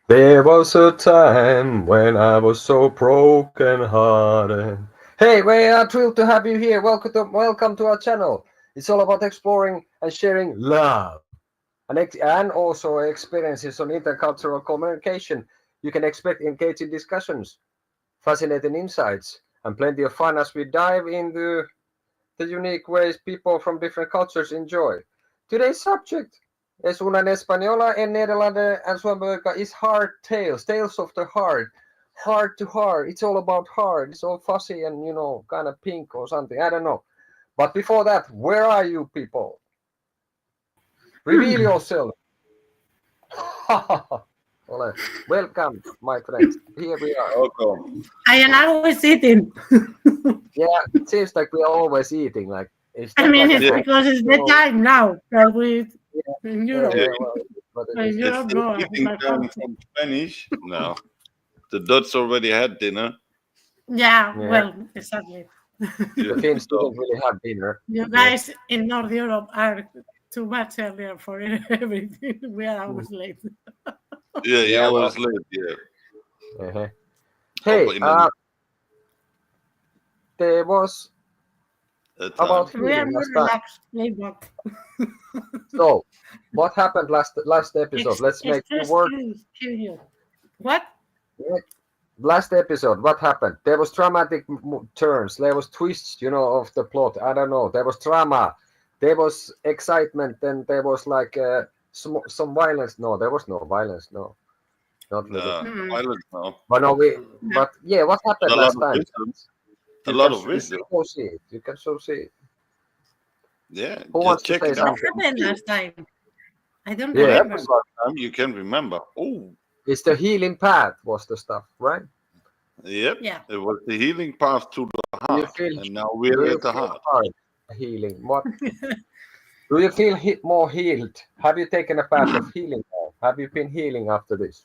There was a time when I was so broken hearted. Hey, we are thrilled to have you here. Welcome to our channel. It's all about exploring and sharing love and also experiences on intercultural communication. You can expect engaging discussions, fascinating insights, and plenty of fun as we dive into the unique ways people from different cultures enjoy. Today's subject es una en Española, en Nederlander, and Suomipoika is heart tales, tales of the heart to heart. It's all about heart. It's all fuzzy and kind of pink or something. I don't know. But before that, where are you people? Reveal yourself. Ole. Welcome, my friends. Here we are. Welcome. I am always eating. Yeah, it seems like we are always eating. Like it's I not mean, like it's because it's the time now that we in Europe. yeah, well, but But it is. Europe, It's no, the eating my time country. from Spanish. No, the Dutch already had dinner. Yeah, Yeah. well, exactly. The Yeah, Finns so, didn't really have dinner. You guys in North Europe are too much earlier for everything. We are always late. yeah, you Yeah, well, always late. Yeah. uh-huh. Oh, Hey, but in the there was about time. We are healing more last time. relaxed, laid back. So, what happened last episode? Let's make two words. Curious. What? Last episode, what happened? There was dramatic turns. There was twists, of the plot. I don't know. There was drama. There was excitement. Then there was like some violence. No, there was no violence. No, not really. Violence now. But no, No. But yeah, what But happened a lot last of time? wisdom. A You lot can of wisdom. so see it. You can so see it. Yeah, Who just wants to check say it out. What something? happened last time? I don't Yeah, What remember. happened last time? You can remember. Oh, it's the healing path was the stuff, right? yep. Yeah. It was the healing path to the Do you heart, feel? and now Do we're you at the feel heart. heart healing? What do you feel more healed? Have you taken a path of healing now? Have you been healing after this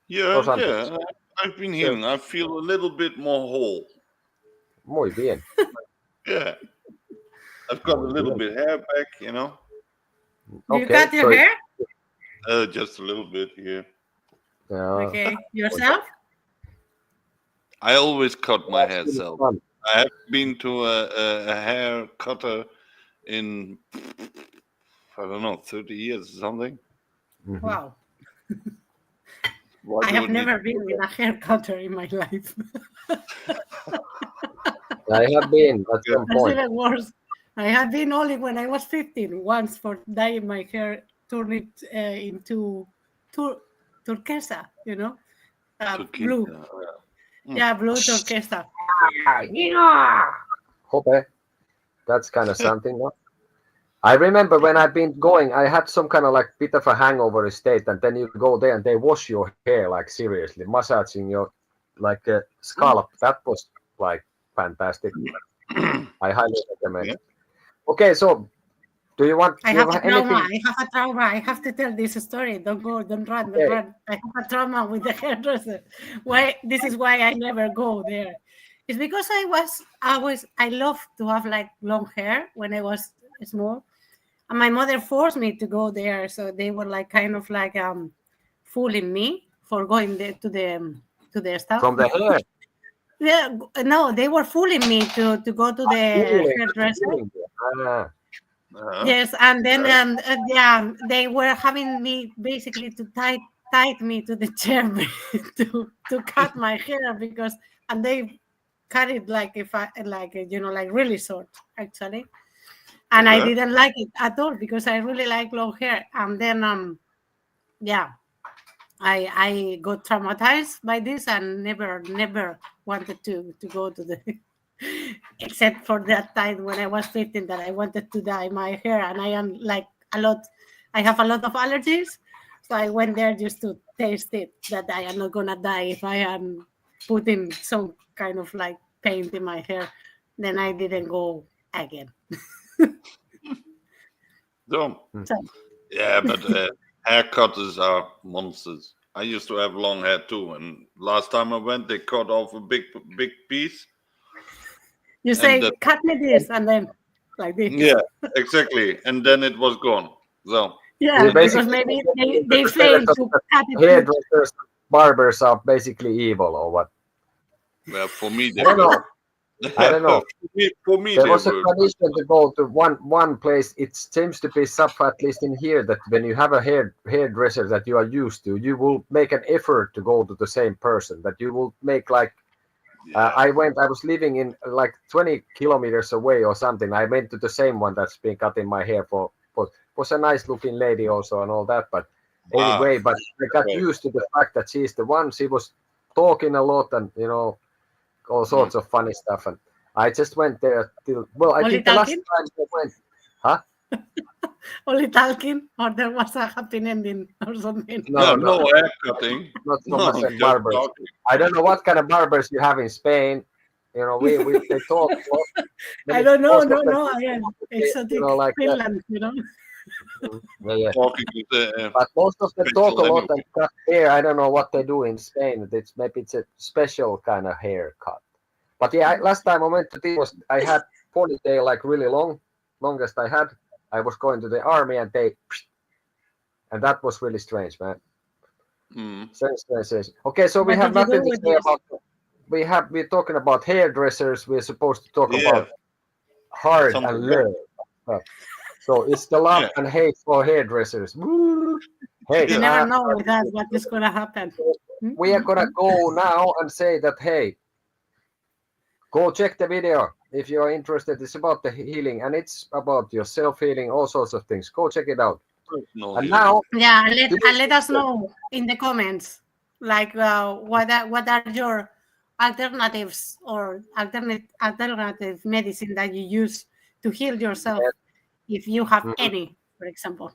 or Yeah, something? yeah. I've been So, healing. I feel a little bit more whole. muy bien, Yeah, I've got a muy little bien. bit hair back. Do you Okay, cut your hair? Just a little bit here. Okay. Yourself? I always cut my that's hair really self. fun. I have been to a hair cutter in, I don't know, 30 years or something. Mhm. Wow. Why I do have it need never to been do with a hair cutter in my life. I have been at Yeah. some That's point. even worse. I had been only when I was 15, once for dyeing my hair, turn it into turquesa, to keep? blue. Yeah, blue turquesa. Hope that's kind of something. No? I remember when I've been going, I had some kind of like bit of a hangover state, and then you go there and they wash your hair like seriously, massaging your like scalp. That was like fantastic. I highly recommend. Yeah. Okay, so do you want? I Do you have a have trauma. anything? I have a trauma. I have to tell this story. Don't go. Don't run. Don't Okay, run. I have a trauma with the hairdresser. Why? This is why I never go there. It's because I love to have like long hair when I was small, and my mother forced me to go there. So they were like kind of like fooling me for going there to their stuff. from the hair Yeah, no, they were fooling me to go to the healing, hairdresser. healing. Ah, Yes, and then Right. yeah, they were having me basically to tie me to the chair to cut my hair because and they cut it like if I like like really short actually, and I Okay. didn't like it at all because I really like long hair. And then yeah, I got traumatized by this and never wanted to go to the except for that time when I was 15 that I wanted to dye my hair, and I am like I have a lot of allergies, so I went there just to taste it that I am not gonna die if I am putting some kind of like paint in my hair. Then I didn't go again. So, So yeah, but haircutters are monsters. I used to have long hair too, and last time I went, they cut off a big piece, you and say cut me this and then like this. yeah, exactly, and then it was gone. So Yeah, because basically- maybe they fail to cut it. Hairdressers, barbers are basically evil, or what? Well, for me, they I don't know. were. I don't know. For me, There they was a were. tradition to go to one place. It seems to be at least in here, that when you have a hairdresser that you are used to, you will make an effort to go to the same person. That you will make like I was living in like 20 kilometers away or something. I went to the same one that's been cutting my hair for was a nice looking lady also and all that. But anyway, but I got used to the fact that she's the one. She was talking a lot and all sorts of funny stuff. And I just went there till I Only think the last talking? time I went, huh? Only talking, or there was a happy ending or something. No hair cutting. Not so No, much like just barbers. talking. I don't know what kind of barbers you have in Spain. We they talk a lot. I don't know. Most of them- No. Again, exotic like that. Finland. Yeah. Talking is But most of them talk a Special lot and cut hair. I don't know what they do in Spain. Maybe it's a special kind of haircut. But yeah, last time I went to Timos, I had ponytail like really longest I had. I was going to the army and that was really strange, man. Strange. Okay, so we What have did you do nothing to with say this? about. We're talking about hairdressers. We're supposed to talk Yeah. about heart Something and like love. So it's the love and hate for hairdressers. Hey, You never know with that what is going to happen. we are gonna go now and say that, hey, go check the video if you are interested. It's about the healing and it's about your self-healing, all sorts of things. Go check it out. no. And now, Yeah, and let us know in the comments, like what are your alternatives or alternative medicine that you use to heal yourself, if you have any, for example.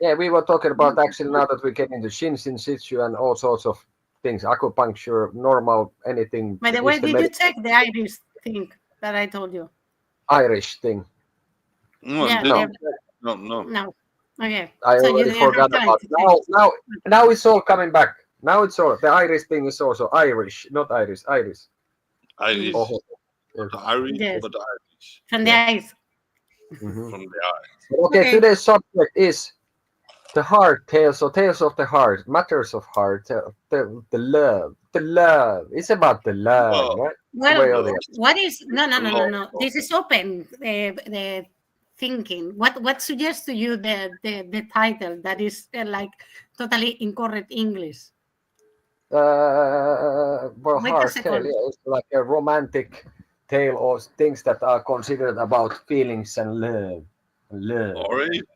yeah, we were talking about actually now that we get into Shinsin situ and all sorts of things, acupuncture, normal, anything. By the way, did you check the Irish thing that I told you? Irish thing? No, Yeah, no. No. Okay. I So you already didn't have forgot time about to it. check. Now it's all coming back. Now it's all the Irish thing is also Irish, not Irish. Irish. Oh, The Irish, Yes. but Irish. From the eyes. mhm. From the Irish. Okay, Okay. today's subject is the heart, tales of the heart, matters of heart, the love. It's about the love, Love. right? Well, Way or the other. what is no. Love. This is open the thinking. What suggests to you the title that is like totally incorrect English? Well, Wait a heart second. tale, yeah, it's like a romantic tale or things that are considered about feelings and love.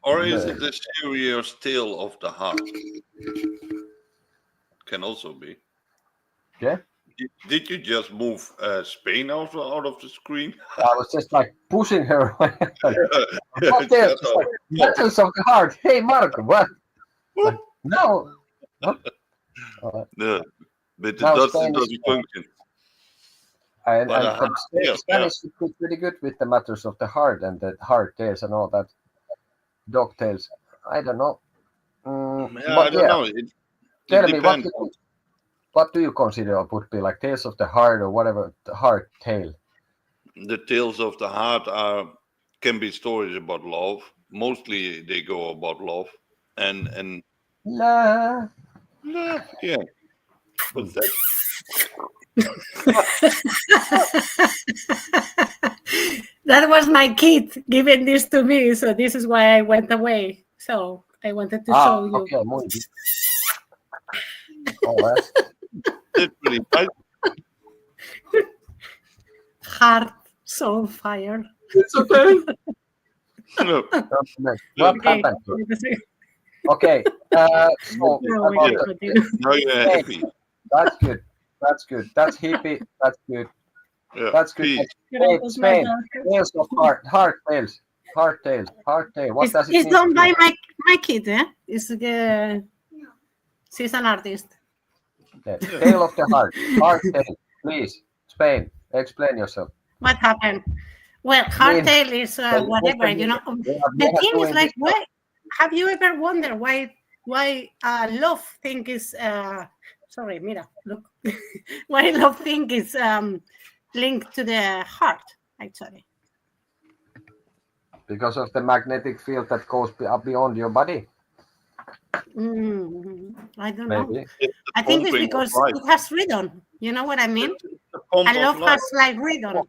Or is it a serious tale of the heart? Can also be. Yeah. Did you just move Spain out of the screen? I was just like pushing her away. What Shut the- up. like, matters of the heart. Hey, Mark, what? Like, no. What? No, but it Now doesn't Spanish- function. And, But, and yeah, Spanish is pretty good with the matters of the heart and the heart tales and all that. Dog tales. I don't know. Yeah, I don't know. It Tell me, depends. what do you consider would be like tales of the heart or whatever, the heart tale? The tales of the heart can be stories about love. Mostly they go about love and La. yeah. What's that? That was my kid giving this to me, so this is why I went away. So I wanted to show you. Okay, muy bien. All right. That's pretty nice. Heart, soul, fire. It's okay. No, What Okay. happened? Okay. So No, we about can the- continue. now you're happy. that's good. That's hippie. That's good. Yeah. That's good. Peace. Hey, Spain. Tales of heart tales. Heart tale. What does it It's mean? done by my kid, eh? She's an artist. Okay. Tale of the heart tale. Please, Spain, explain yourself. What happened? Well, hardtail is whatever, you know. The thing is like, why have you ever wondered why love thing is sorry, mira, look, why love thing is linked to the heart, actually? Because of the magnetic field that goes beyond your body. I don't know. Maybe. It's the I think it's pumping of because life. it has rhythm. You know what I mean? It's the pump I of love life. has like rhythm.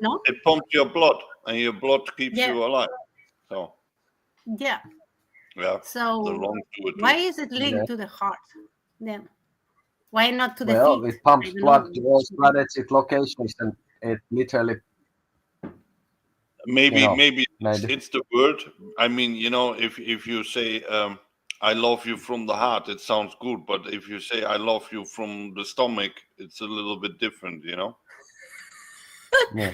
No? It pumps your blood, and your blood keeps Yeah. you alive. So Yeah. yeah, the So lungs do it why too. is it linked to the heart then? Why not to the Well, feet? it pumps I don't blood know. to all strategic locations, and it literally, Maybe maybe. it's the word. I mean, if you say I love you from the heart, it sounds good. But if you say I love you from the stomach, it's a little bit different. Yeah.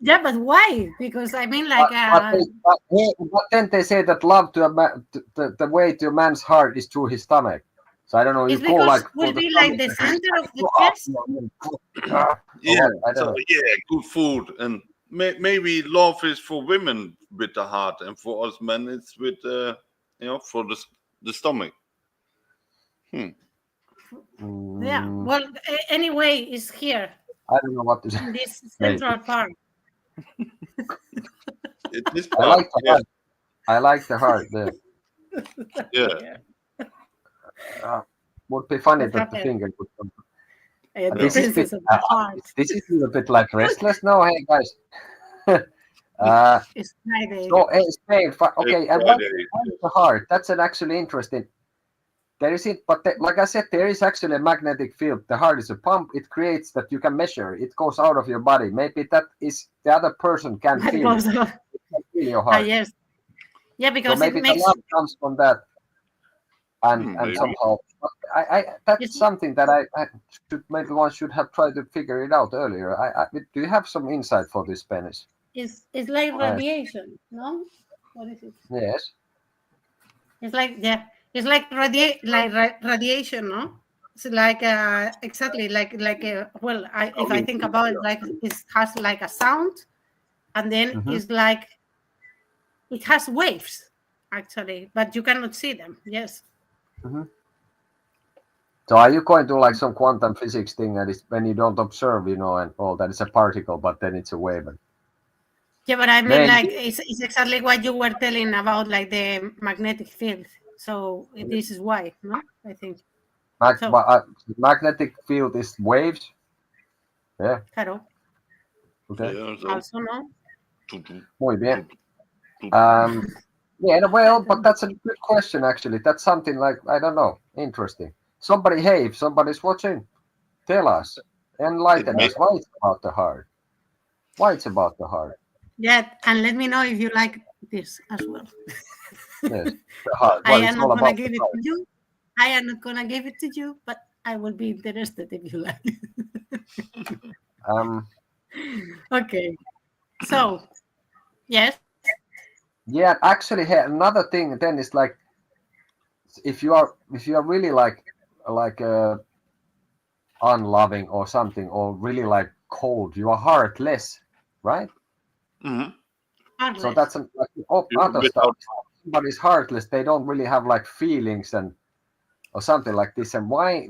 Yeah, but why? Because I mean, like, But then they say that love to a man, the way to a man's heart is through his stomach. So I don't know. You it's go because like will for the be like stomach, the center of the go up, chest. Yeah. I don't So know. yeah, good food, and maybe love is for women with the heart, and for us men, it's with for the stomach. Yeah. Mm, Well, anyway, it's here I don't know what to say. in this Maybe. central part. It is I part. like the heart. I like the heart. Yeah. Would be funny What that the happened? finger would come. The This is princess of the heart. This is a little bit like restless. No, hey guys. It's Friday. So hey, Spain. Okay, and why Friday. the heart? That's an actually interesting. There is it, but like I said, there is actually a magnetic field. The heart is a pump. It creates that you can measure. It goes out of your body. Maybe that is the other person can It feel goes it. on. It can feel your Ah, heart. yes. Yeah, So because maybe it the makes love comes from that, and Maybe. somehow that's It's- something that I should maybe one should have tried to figure it out earlier. Do you have some insight for this, Spanish? it's like radiation, no? What is it? Yes. It's like it's like radiation, no? It's like exactly like well, if I think about it, like it has like a sound, and then Mhm. it's like it has waves actually, but you cannot see them. Yes. So are you going to like some quantum physics thing, and it's when you don't observe, and all that it's a particle, but then it's a wave. Yeah, but I mean, Maybe. like it's exactly what you were telling about, like the magnetic field. So this is why, no? I think. Magnetic field is waves. Yeah. Hello. Okay. Yeah, so. Also, no. Muy bien. Yeah, well, but that's a good question, actually. That's something like, I don't know, interesting. If somebody's watching, tell us, enlighten us. Why it's about the heart? Why it's about the heart? Yeah, and let me know if you like this as well. Yes, the heart. I Well, am it's not all gonna about give the it heart. to you. I am not gonna give it to you, but I will be interested if you like it. Okay. So, yes. Yeah, actually, hey, another thing then is like, if you are really like unloving or something, or really like cold, you are heartless, right? Mhm. So that's other stuff. Somebody's heartless. They don't really have like feelings or something like this. And why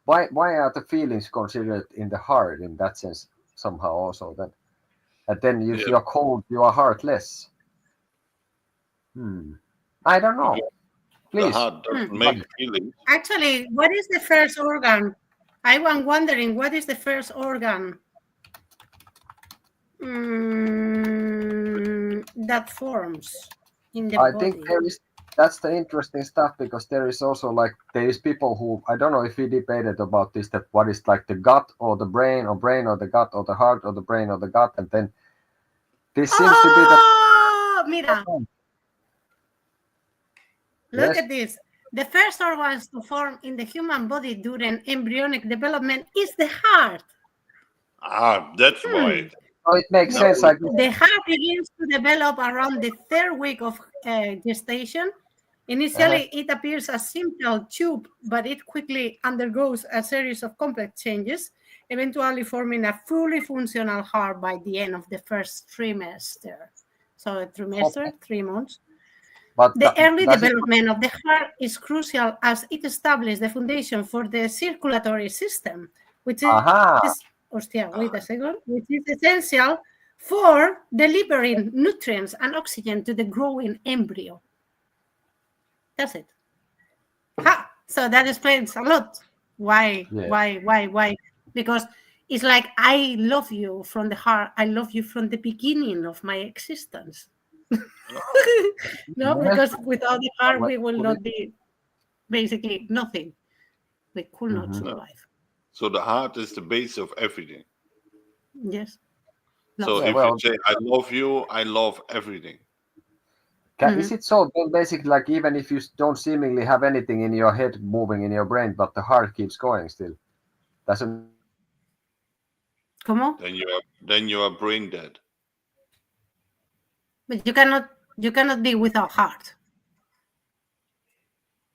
are the feelings considered in the heart in that sense somehow also then? And then if you are cold, you are heartless. I don't know. Please. The heart doesn't make feelings. Actually, what is the first organ? I am wondering, what is the first organ that forms in the body? I think that's the interesting stuff, because there is also like there is people who, I don't know if we debated about this, that what is like the gut or the brain or the gut or the heart or the brain or the gut, and then this seems to be the Mira. Look at this. The first organs to form in the human body during embryonic development is the heart. That's why. Oh, it makes sense. The heart begins to develop around the third week of gestation. Initially, it appears a simple tube, but it quickly undergoes a series of complex changes, eventually forming a fully functional heart by the end of the first trimester. So a trimester, 3 months. But the early development of the heart is crucial, as it establishes the foundation for the circulatory system, which is, wait a second, which is essential for delivering nutrients and oxygen to the growing embryo. That's it. Ha! So that explains a lot. Why? Because it's like I love you from the heart. I love you from the beginning of my existence. No, because without the heart, we will not be basically nothing. We could not survive. So the heart is the base of everything. Yes. So if you say I love you, I love everything. Is it so then basically like even if you don't seemingly have anything in your head moving in your brain, but the heart keeps going still? Doesn't Come on. Then you are brain dead. But you cannot be without heart.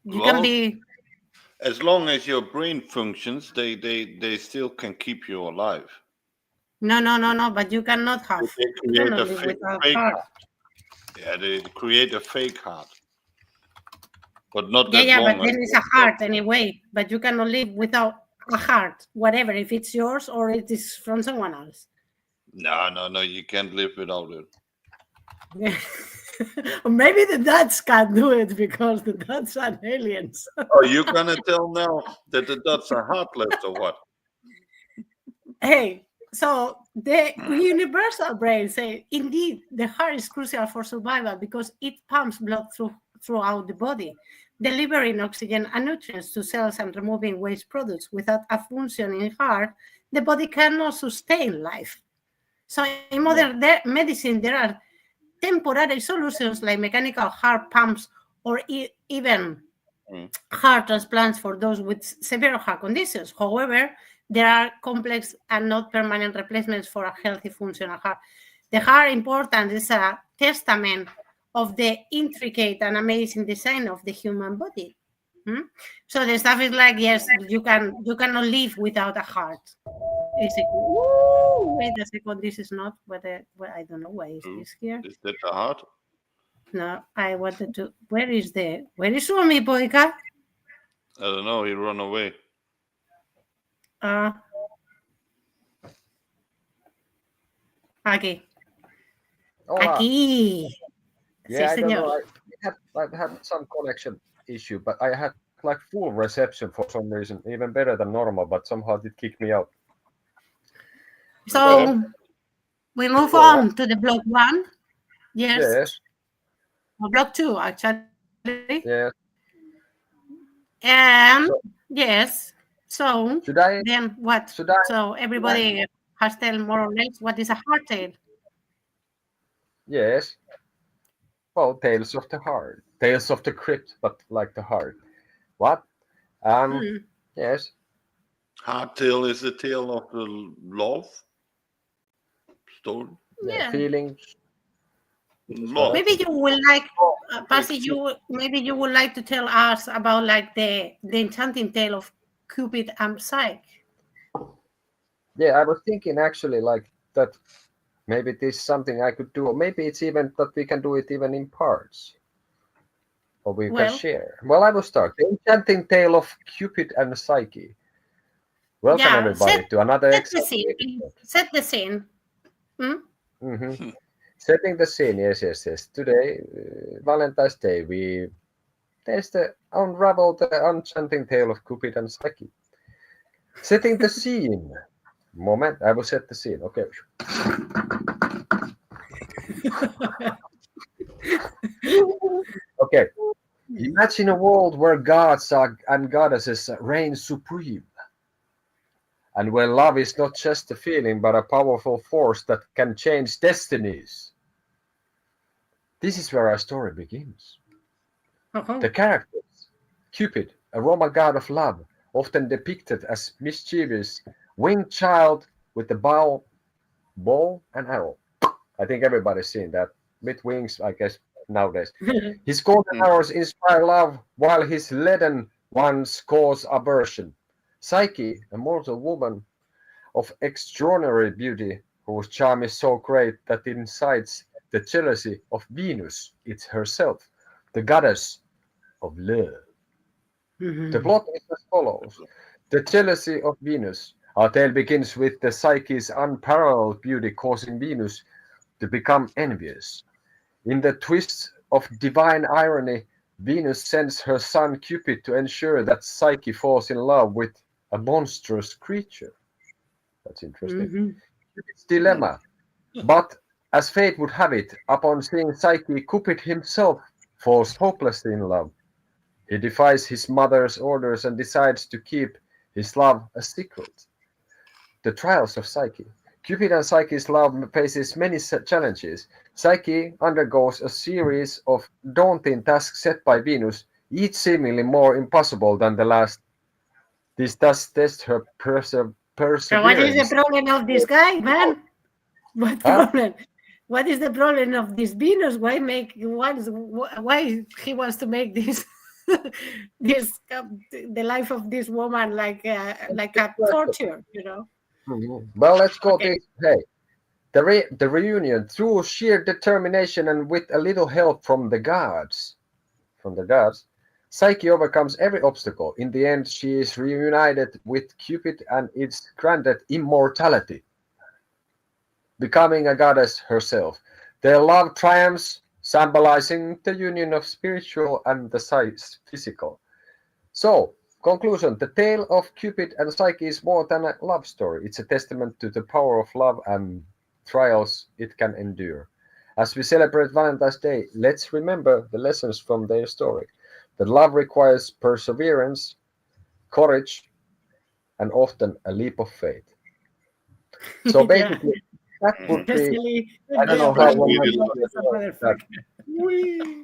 You can be as long as your brain functions, they still can keep you alive. No, but you cannot have. They You create cannot a live fake without heart. heart. Yeah, they create a fake heart. But not that Yeah, long. but then it's a heart anyway. But you cannot live without a heart, whatever, if it's yours or it is from someone else. No, you can't live without it. Maybe the Dutch can't do it because the Dutch are aliens. Oh, you're gonna tell now that the Dutch are heartless or what? Hey, so the universal brain say indeed the heart is crucial for survival because it pumps blood throughout the body, delivering oxygen and nutrients to cells and removing waste products. Without a functioning heart, the body cannot sustain life. So in modern medicine, there are temporary solutions like mechanical heart pumps or even heart transplants for those with severe heart conditions. However, there are complex and not permanent replacements for a healthy functional heart. The heart important is a testament of the intricate and amazing design of the human body. So the stuff is like, yes, you cannot live without a heart. Wait a second, this is not what I don't know why is this here. Is that the heart? No, I wanted to. Where is Suomipoika? I don't know. He run away. Aquí. Hola. Aquí. Yeah, Sí, I don't señor. know. I had some connection issue, but I had like full reception for some reason, even better than normal, but somehow it kicked me out. So we move on to the block 1. Yes. Or block 2, actually. Yes. And yes. So then what? So everybody has tell more or less what is a heart tale. Yes. Well, Tales of the Heart. Tales of the Crypt, but like the heart. What? Yes. Heart tale is the tale of the love story. Yeah. Feelings. Maybe you would like, Pasi, maybe you would like to tell us about like the enchanting tale of Cupid and Psyche. Yeah, I was thinking actually like that maybe this is something I could do, or maybe it's even that we can do it even in parts. Or we can share. Well, I will start. The enchanting tale of Cupid and Psyche. Welcome everybody to another episode. Set the scene. Setting the scene, yes. Today, Valentine's Day, there's the unravel the enchanting tale of Cupid and Psyche. Setting the scene. Moment, I will set the scene. Okay. Okay. Imagine a world where gods and goddesses reign supreme. And where love is not just a feeling, but a powerful force that can change destinies. This is where our story begins. The characters: Cupid, a Roman god of love, often depicted as mischievous, winged child with the bow and arrow. I think everybody's seen that. With wings, I guess, nowadays. His golden arrows inspire love, while his leaden ones cause aversion. Psyche, a mortal woman of extraordinary beauty, whose charm is so great that it incites the jealousy of Venus, it's herself, the goddess of love. The plot is as follows. The jealousy of Venus. Our tale begins with the Psyche's unparalleled beauty causing Venus to become envious. In the twist of divine irony, Venus sends her son Cupid to ensure that Psyche falls in love with a monstrous creature. That's interesting. Mhm. Cupid's dilemma. But as fate would have it, upon seeing Psyche, Cupid himself falls hopelessly in love. He defies his mother's orders and decides to keep his love a secret. The trials of Psyche. Cupid and Psyche's love faces many challenges. Psyche undergoes a series of daunting tasks set by Venus, each seemingly more impossible than the last. This does test her So what is perseverance. the problem of this guy, man? What Huh? problem? What is the problem of this Venus? Why he wants to make this this the life of this woman like a torture, you know? Well, let's go Okay. this. Hey, the reunion through sheer determination and with a little help from the gods. Psyche overcomes every obstacle. In the end, she is reunited with Cupid and is granted immortality, becoming a goddess herself. Their love triumphs, symbolizing the union of spiritual and the physical. So, conclusion: the tale of Cupid and Psyche is more than a love story. It's a testament to the power of love and trials it can endure. As we celebrate Valentine's Day, let's remember the lessons from their story. That love requires perseverance, courage, and often a leap of faith. So Yeah. basically, that would be, Especially I don't know how romantic is a motherfucker.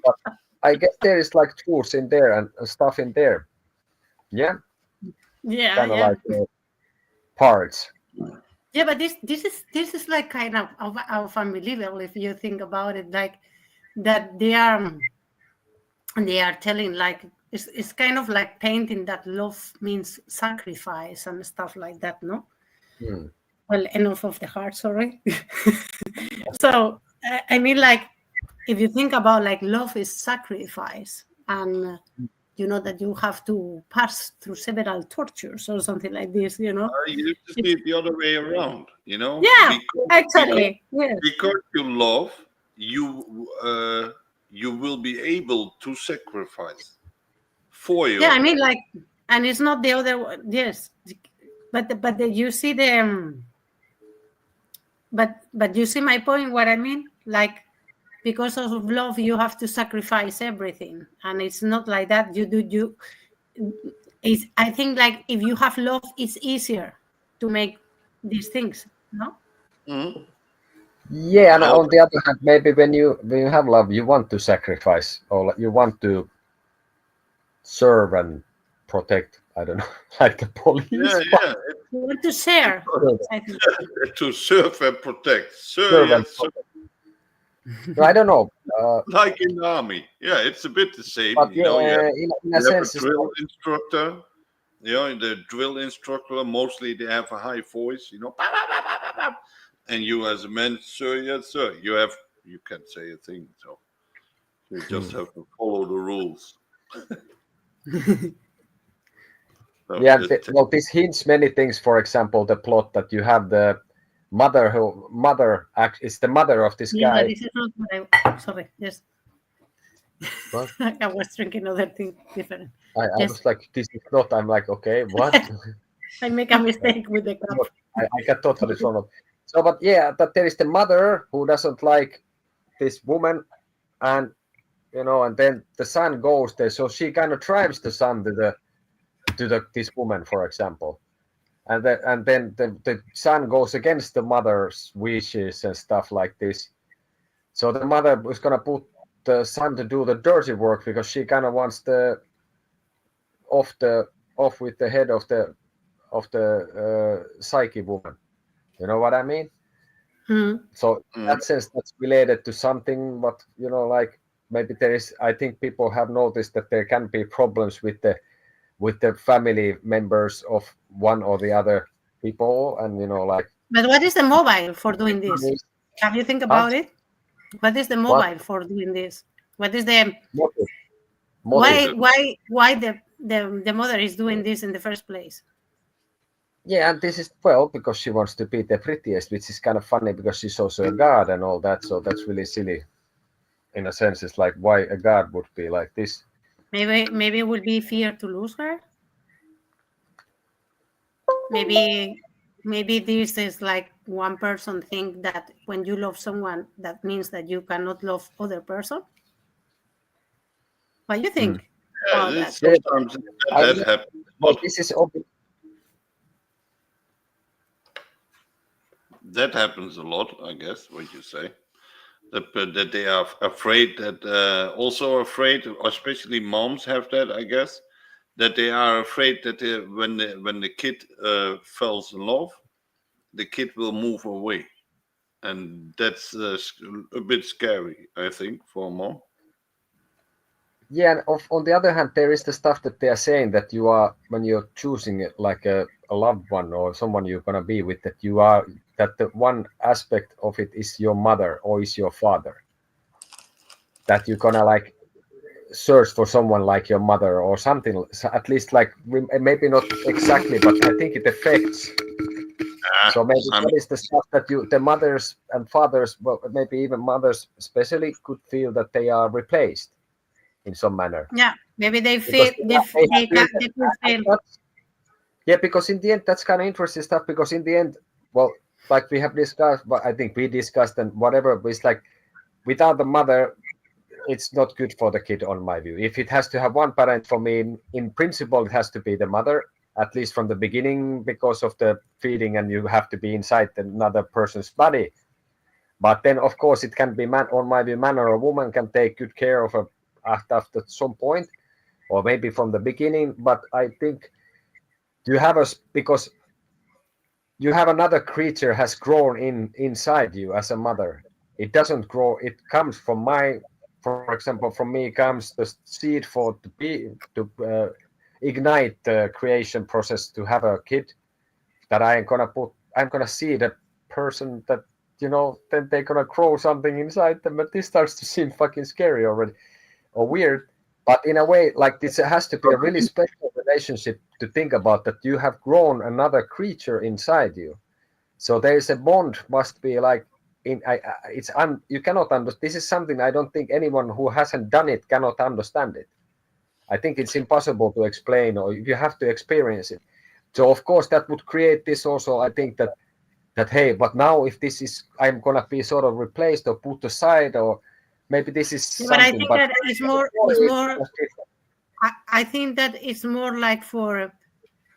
but I guess there is like tools in there and stuff in there. Yeah, Yeah, kind of yeah. like parts. Yeah, but this is like kind of unbelievable if you think about it, like that they are telling like it's kind of like painting that love means sacrifice and stuff like that, no? Hmm. Well, enough of the heart, sorry. So I mean, like if you think about like love is sacrifice, and you know that you have to pass through several tortures or something like this, you know. You have to It's, see it the other way around, you know, yeah, because actually, yes. you love, you will be able to sacrifice for your Yeah, I love. mean, like, and it's not the other one. Yes, but you see the but you see my point. What I mean, like, because of love, you have to sacrifice everything, and it's not like that. You. It's, I think, like if you have love, it's easier to make these things. No. Mhm. Yeah, and Well, on the other hand, maybe when you have love, you want to sacrifice or like, you want to serve and protect. I don't know, like the police. yeah, You want to share. I think. to serve and protect. Serve and Yes, protect. No, I don't know, like in the army. Yeah, it's a bit the same. but You know, yeah, in a you have sense, a it's drill instructor. You know, the drill instructor, mostly they have a high voice, you know, "Bah, bah, bah, bah, bah, bah." And you as a man, sir, yes, sir, you can't say a thing. So you just have to follow the rules. So yeah. just Well, this hints many things. For example, the plot that you have the mother is the mother of this Yeah, but guy. this is not what I. Sorry. Yes. What? I was drinking other thing different. I Yes, was like, this is not. I'm like, okay, what? I make a mistake with the cup. I got totally thrown off. So, but yeah, but there is the mother who doesn't like this woman, and and then the son goes there. So she kind of drives the son to this woman, for example, and then the son goes against the mother's wishes and stuff like this. So the mother was gonna put the son to do the dirty work because she kind of wants off the off with the head of the psyche woman. You know what I mean? Hmm. So in that sense, that's related to something. But like maybe there is. I think people have noticed that there can be problems with the family members of one or the other people, and like. But what is the mobile for doing this? Have you think Huh? about it? What is the What mobile for doing this? What is the motive? why Motive. the mother is doing this in the first place? Yeah, and this is well because she wants to be the prettiest, which is kind of funny because she's also a god and all that. So that's really silly in a sense. It's like why a god would be like this. Maybe it would be fear to lose her. Maybe this is like one person think that when you love someone, that means that you cannot love other person. What do you Hmm. think about Yeah, that? it's Yeah, sometimes I that happens a well, lot. this is That happens a lot, I guess. What you say that they are afraid that also afraid, especially moms have that, I guess, that they are afraid that when the kid falls in love, the kid will move away, and that's a bit scary, I think, for a mom. yeah. And on the other hand, there is the stuff that they are saying that you are when you're choosing it like a loved one or someone you're gonna be with that you are that the one aspect of it is your mother or is your father that you're gonna like search for someone like your mother or something at least like maybe not exactly but I think it affects Ah, so maybe I mean, that is the stuff that you the mothers and fathers well maybe even mothers especially could feel that they are replaced in some manner Yeah, maybe they because feel they feel can that, they could feel. yeah because in the end that's kind of interesting stuff because in the end well like we have discussed but I think we discussed and whatever it's like without the mother it's not good for the kid on my view if it has to have one parent for me in principle it has to be the mother at least from the beginning because of the feeding and you have to be inside another person's body but then of course it can be man on my view man or a woman can take good care of a after some point or maybe from the beginning but I think you have a because you have another creature has grown inside you as a mother it doesn't grow it comes from my for example from me comes the seed for to be to ignite the creation process to have a kid that I'm gonna see the person that then they're gonna grow something inside them but this starts to seem fucking scary already or weird but in a way like this has to be a really special relationship to think about that you have grown another creature inside you so there is a bond must be like you cannot understand. This is something I don't think anyone who hasn't done it cannot understand it. I think it's impossible to explain or you have to experience it. So of course that would create this also. I think that hey, but now if this is I'm gonna be sort of replaced or put aside or maybe this is Yeah, but I something. think But that it's more. It's more. I think that it's more like for.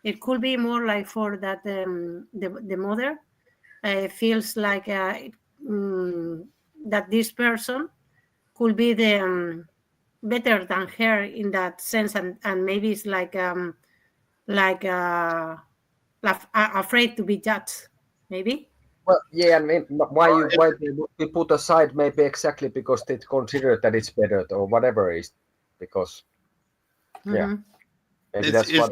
It could be more like for that the mother feels like that this person could be the better than her in that sense, and maybe it's like afraid to be judged, maybe. well, yeah, I mean, why they would be put aside maybe exactly because they consider that it's better or whatever it is because yeah. Hmm. Maybe it's that's what.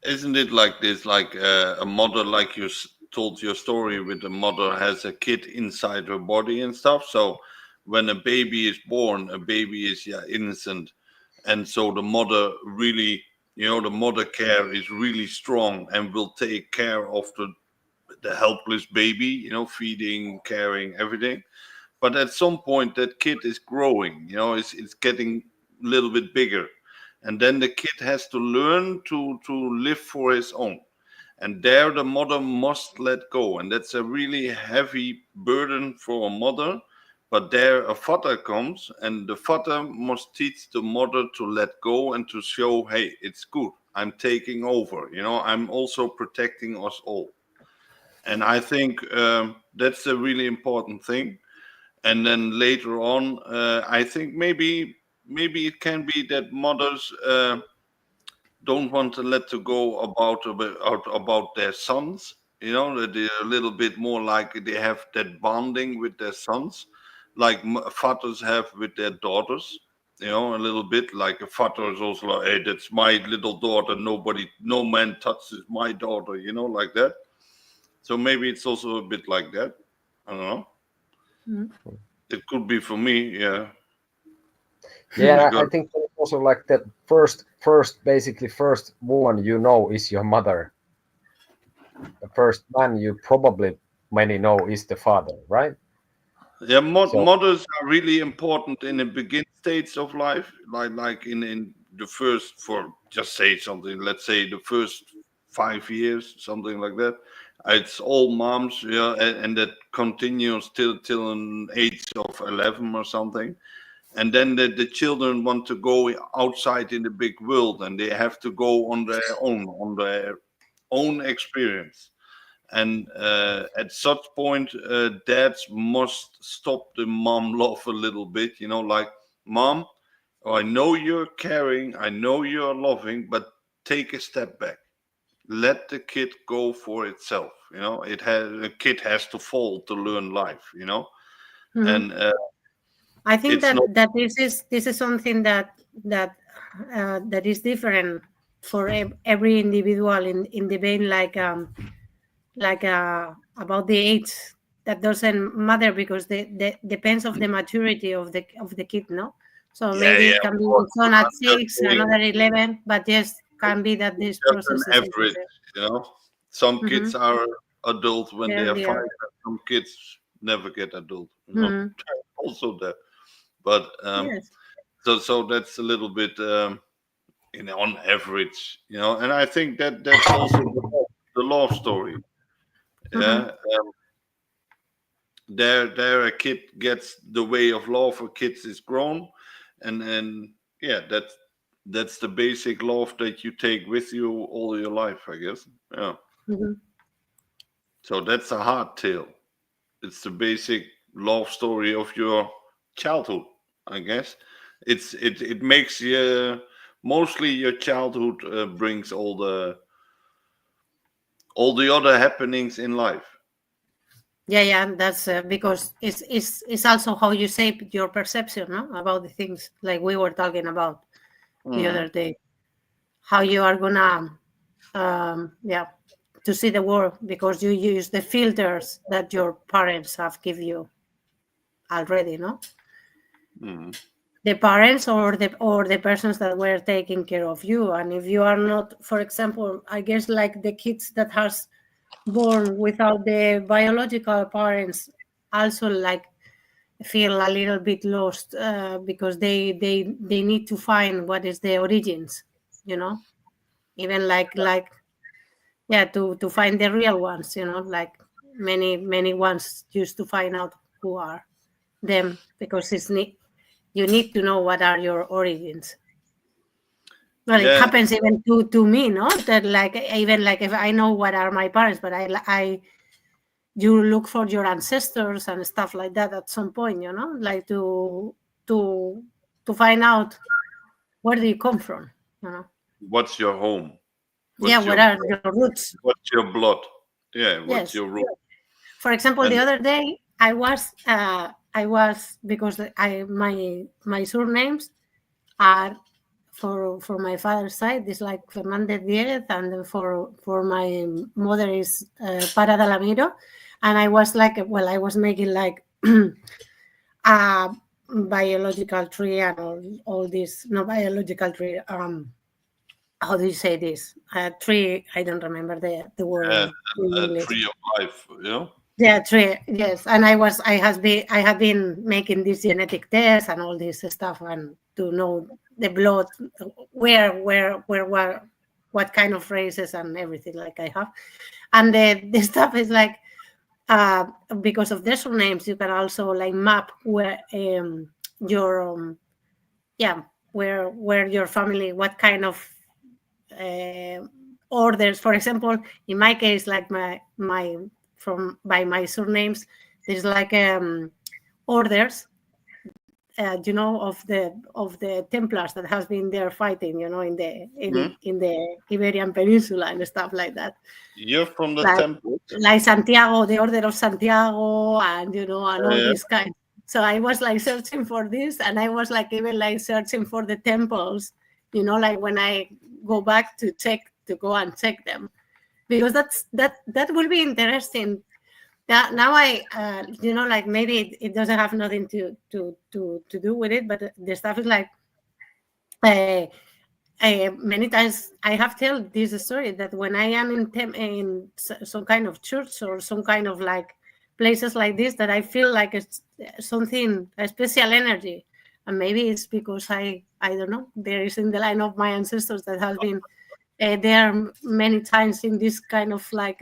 isn't it like this? Like a mother, like you told your story with the mother has a kid inside her body and stuff. So when a baby is born, a baby is innocent, and so the mother really, the mother care is really strong and will take care of the helpless baby. Feeding, caring, everything. But at some point, that kid is growing. It's getting a little bit bigger, and then the kid has to learn to live for his own, and there the mother must let go, and that's a really heavy burden for a mother. But there a father comes, and the father must teach the mother to let go and to show, hey, it's good, I'm taking over, I'm also protecting us all. And I think that's a really important thing. And then later on, I think maybe it can be that mothers don't want to let to go about their sons. That they're a little bit more like they have that bonding with their sons, like fathers have with their daughters. A little bit like a father is also like, hey, that's my little daughter. No man touches my daughter. Like that. So maybe it's also a bit like that. I don't know. Mhm. It could be for me, yeah. Yeah, I Because think also like that basically first woman is your mother. the first man you probably many know is the father, right? Yeah, So mothers are really important in the begin stage of life, like in the first, for just say something, let's say the first 5 years, something like that. It's all moms, yeah, and that continues till an age of 11 or something. And then the children want to go outside in the big world, and they have to go on their own experience. And at such point, dads must stop the mom love a little bit, like, mom, I know you're caring, I know you're loving, but take a step back. Let the kid go for itself. A kid has to fall to learn life. Mhm. And I think it's that not. this is something that that is different for every individual in the vein, like about the age. That doesn't matter because the depends of the maturity of the kid, no. So Yeah, maybe yeah, it of can be course. one But at I'm just 6, saying, another 11, but yes, it's can be that this just process an is average. you know some mm-hmm. kids are adult when they are Earlier. 5, and some kids never get adult. Hmm. Also that. But Yes. so that's a little bit on average. And I think that's also the love story. Hmm. Yeah. There a kid gets the way of love for kids is grown, and yeah, that's the basic love that you take with you all your life, I guess. Yeah. Hmm. So that's a hard tale. It's the basic love story of your childhood, I guess. It makes you mostly your childhood brings all the other happenings in life. Yeah, that's because it's also how you shape your perception, no, about the things like we were talking about the Mhm. other day. How you are gonna, yeah, to see the world because you use the filters that your parents have give you already, no? Mhm. The parents or the persons that were taking care of you, and if you are not, for example, I guess like the kids that has born without the biological parents also like feel a little bit lost because they need to find what is the origins, you know, even like yeah, to find the real ones, like many ones used to find out who are them because you need to know what are your origins. Well, it Yeah, happens even to me, no, that like even like if I know what are my parents, but I you look for your ancestors and stuff like that at some point, like to to find out where do you come from, what's your home? yeah, What's what your are your roots. what's your blood? Yeah, what's Yes. your root? For example, the And other day I was because my surnames are for my father's side is like Fernandez Diez, and then for my mother is Para Dalamiro, and I was like, well, I was making like a biological tree and all this, no biological tree. How do you say this? Tree. I don't remember the word uh, in a English. tree of life. Yeah, true. Yes, and I had been making this genetic test and all this stuff, and to know the blood, where what kind of races and everything like I have, and the stuff is like uh because of their surnames, you can also like map where your yeah where your family, what kind of uh, orders. For example, in my case, like my from by my surnames, there's like orders, of the Templars that has been there fighting, in the Hmm? in the Iberian Peninsula and stuff like that. You're from the Like temples. like Santiago, the Order of Santiago, and all Yeah. these kinds. So I was like searching for this, and I was like even like searching for the temples, like when I go back to go and check them, because that will be interesting. Now I, like maybe it doesn't have nothing to do with it, but the stuff is like, uh, many times I have told this story that when I am in some kind of church or some kind of like places like this, that I feel like it's something, a special energy. And maybe it's because I don't know, there is in the line of my ancestors that has been there many times in this kind of like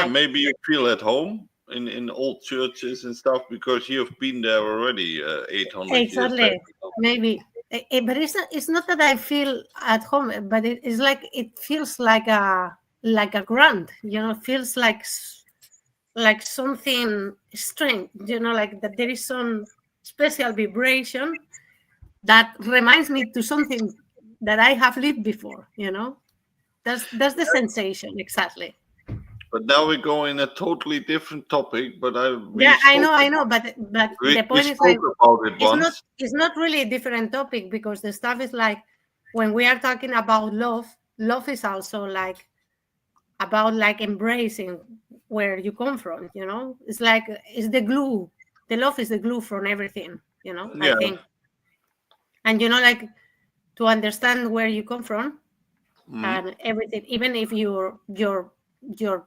Maybe you feel at home in old churches and stuff because you've been there already 800 years back. exactly, maybe. But it's not that I feel at home, but it's like it feels like a grant, feels like something strange, like that there is some special vibration that reminds me to something that I have lived before. That's the sensation exactly. But now we go in a totally different topic. But I know, but we the point is spoke like about it once. it's not really a different topic, because the stuff is like when we are talking about love is also like about like embracing where you come from. It's like it's the glue. The love is the glue from everything. I think, and like to understand where you come from and everything, even if your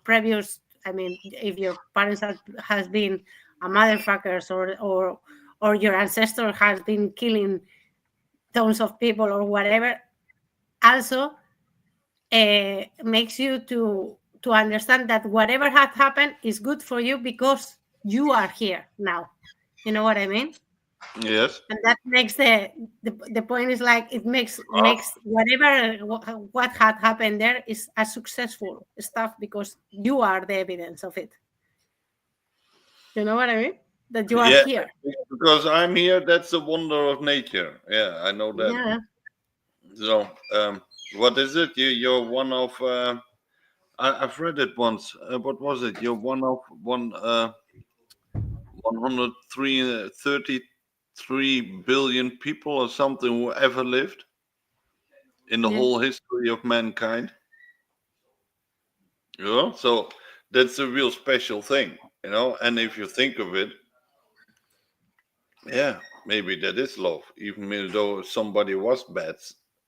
previous, I mean, if your parents has been a motherfuckers or your ancestor has been killing tons of people or whatever, also makes you to understand that whatever has happened is good for you because you are here now. You know what I mean? Yes. And that makes the point is like it makes whatever what had happened there is a successful stuff because you are the evidence of it. You know what I mean? That you are here. Because I'm here. That's the wonder of nature. Yeah, I know that. Yeah. So, what is it? You're one of. I've read it once. What was it? You're one of 133 billion people or something who ever lived in the whole history of mankind. So that's a real special thing, And if you think of it, maybe that is love, even though somebody was bad.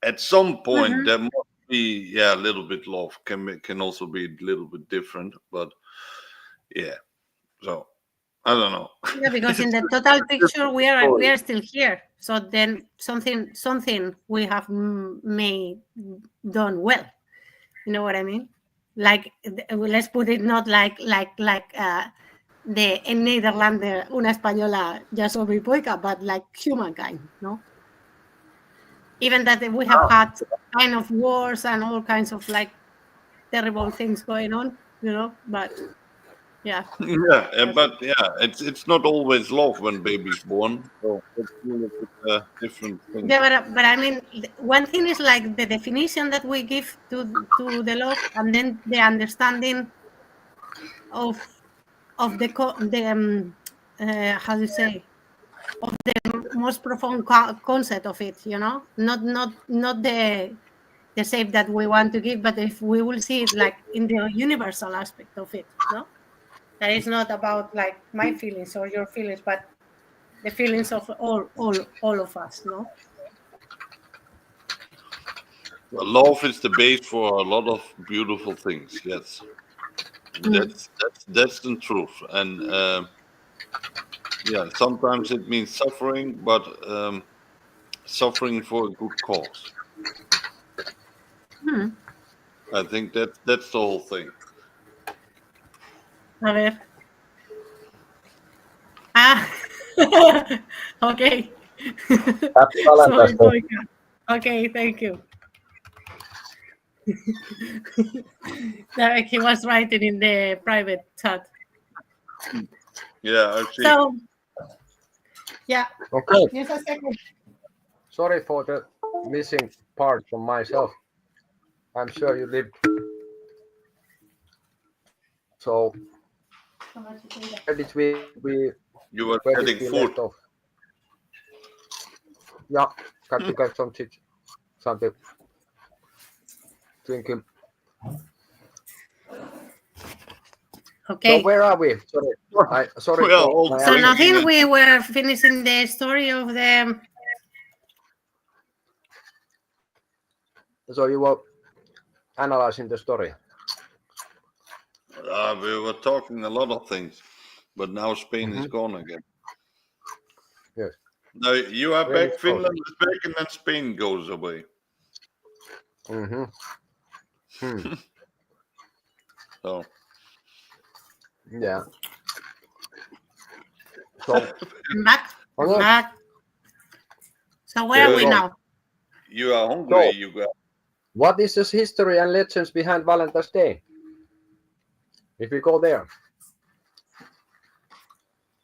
At some point, there must be, a little bit love. Can also be a little bit different, but So I don't know. Yeah, because in the total picture, we are still here. So then something we have made done well. You know what I mean? Like let's put it not like the Nederlander, una Española, ya Suomipoika, but like humankind, no? Even that we have had kind of wars and all kinds of like terrible things going on, but yeah. But it's not always love when baby's born. So it's really a different thing. Yeah, but I mean, one thing is like the definition that we give to the love, and then the understanding of the how do you say, of the most profound concept of it. Not the shape that we want to give, but if we will see it like in the universal aspect of it, no. That is not about like my feelings or your feelings, but the feelings of all of us, no? Well, love is the base for a lot of beautiful things. Yes, that's the truth. And sometimes it means suffering, but suffering for a good cause. I think that's the whole thing. A ver. Okay. Sorry, okay, thank you. He was writing in the private chat. Yeah, I see. So, yeah. Okay. Just a second. Sorry for the missing part from myself. I'm sure you lived. So, where did we you were getting food. Yeah, got to get something drinking. Okay. So where are we? Sorry. So nothing. We were finishing the story of the So you were analyzing the story. We were talking a lot of things, but now Spain is Mhm. gone again. Yes. Now you are Really back, close. Finland is back, and then Spain goes away. Mm-hmm. Hmm. So Yeah. So I'm back. I'm okay. back. So where There are you we go. now? you are hungry. So You got what is the history and legends behind Valentine's Day? If we go there,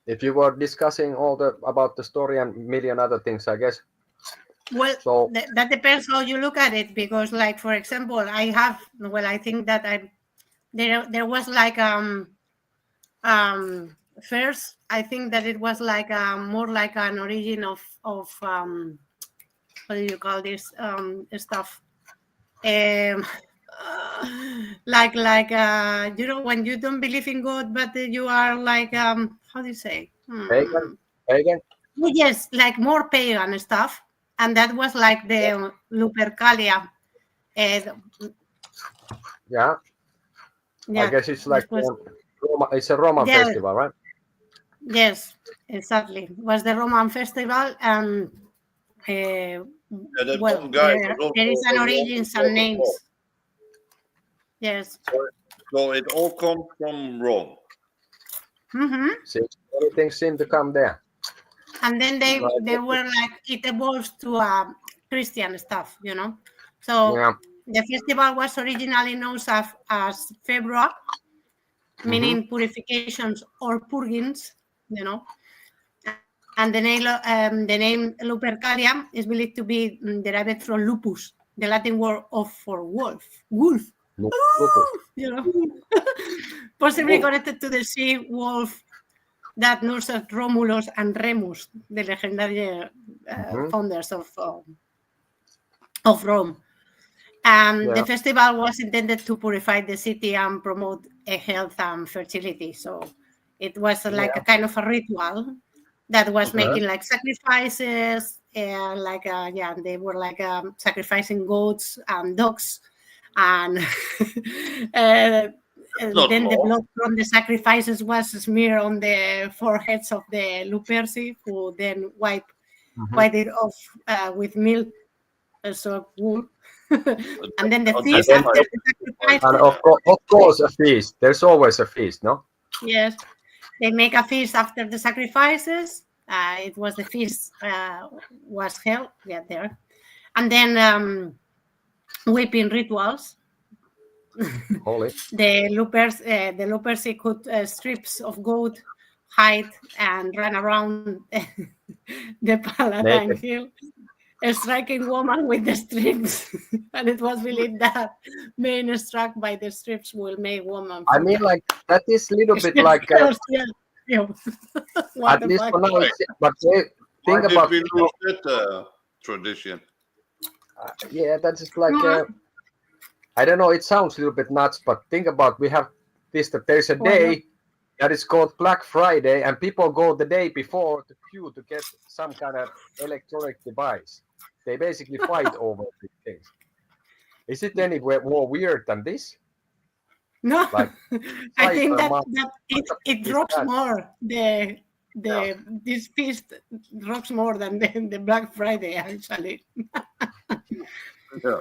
if you were discussing all the about the story and million other things, I guess. Well, So that depends how you look at it. Because, like for example, I think that there was like first I think that it was like more like an origin of what do you call this stuff when you don't believe in God, but you are like how do you say pagan, pagan. oh, yes, like more pagan stuff, and that was like the Lupercalia. uh, Yeah, I yeah, guess it's like that was it's a Roman yeah, festival, right? yes, exactly. It was the Roman festival, and uh, that well, one guy there was also there is an a Roman origins and Catholic. names. Yes. So it all comes from Rome. Hmm. See, many things seem to come there. And then they Like, were like it evolves to Christian stuff, you know. So yeah. the festival was originally known as February, Mm-hmm. meaning purifications or purgings, you know. And the name Lupercalia is believed to be derived from lupus, the Latin word of for wolf, wolf, Lupus. you know, possibly Wolf. connected to the sea wolf that nurtured Romulus and Remus, the legendary Mm-hmm. founders of Rome. The Yeah. festival was intended to purify the city and promote health and fertility. So it was like a Yeah. kind of a ritual that was Okay. making like sacrifices, they were like sacrificing goats and dogs, and uh, and Not then the long. blood from the sacrifices was smeared on the foreheads of the Luperci, who then Mm-hmm. wiped it off with milk, so wool. And then the And feast then, after the and sacrifices, of course, a feast. There's always a feast, no? yes, they make a feast after the sacrifices. It was the feast was held, yeah, there, and then weeping rituals. Holy. The loopers cut strips of goat hide and ran around the Palatine Naked. Hill, striking woman with the strips. And it was believed that being struck by the strips will make woman I mean, fertile. like that is a little bit like Yeah. Yeah. What at the least fuck? for now. It's, but Why think did about we lose that tradition? yeah, that's just like Mhm. I don't know. It sounds a little bit nuts, but think about we have this that there's a Why not? day that is called Black Friday, and people go the day before to queue to get some kind of electronic device. They basically fight over these things. Is it any more weird than this? No, Like I think Cyber that Month, it is drops that? more. Yeah. This feast drops more than the Black Friday actually. Yeah.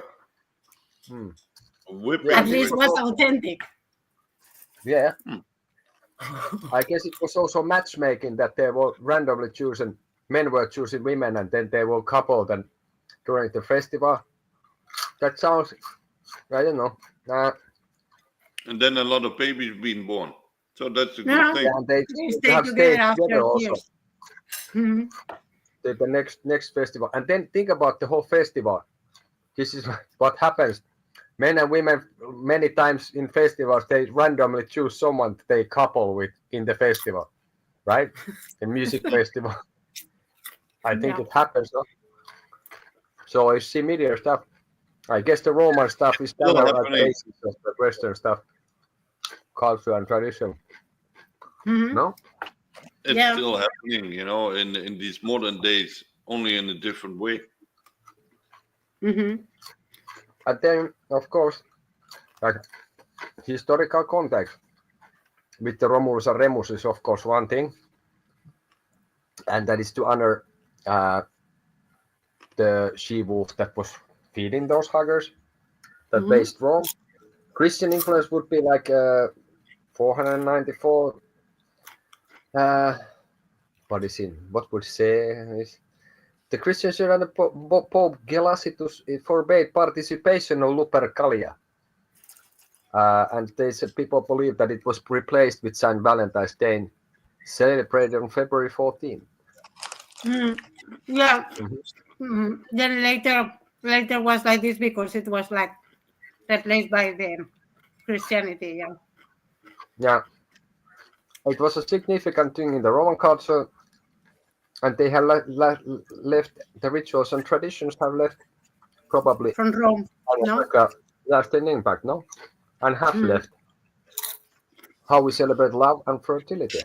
Hmm. Yeah, At Whipping this least was was also, authentic. yeah. Hmm. I guess it was also matchmaking that they were randomly choosing men were choosing women and then they were coupled and during the festival. That sounds I don't know. And then a lot of babies being born. So that's a good No, thing. Yeah, and they they they stay have together stayed after together also. years. Mhm. The next festival. And then think about the whole festival. This is what happens. Men and women many times in festivals they randomly choose someone they couple with in the festival, right? The music festival. I think Yeah. it happens. No? So it's similar stuff. I guess the Roman stuff is kind Still of a happening. basis of the Western stuff, culture and tradition. Mhm. No? It's Yeah. still happening, in these modern days, only in a different way. Mhm. And then, of course, like historical context with the Romulus and Remus is, of course, one thing, and that is to honor the she-wolf that was feeding those huggers that based Rome. Christian influence would be like 494. What is in? What would say is the Christians under Pope Gelasius forbade participation of Lupercalia. And people believe that it was replaced with Saint Valentine's Day, celebrated on February 14th. Yeah. Then later was like this because it was like replaced by the Christianity. Yeah. Yeah. It was a significant thing in the Roman culture, and they have left the rituals and traditions have left probably from Rome. No, left an impact, no, and have left how we celebrate love and fertility.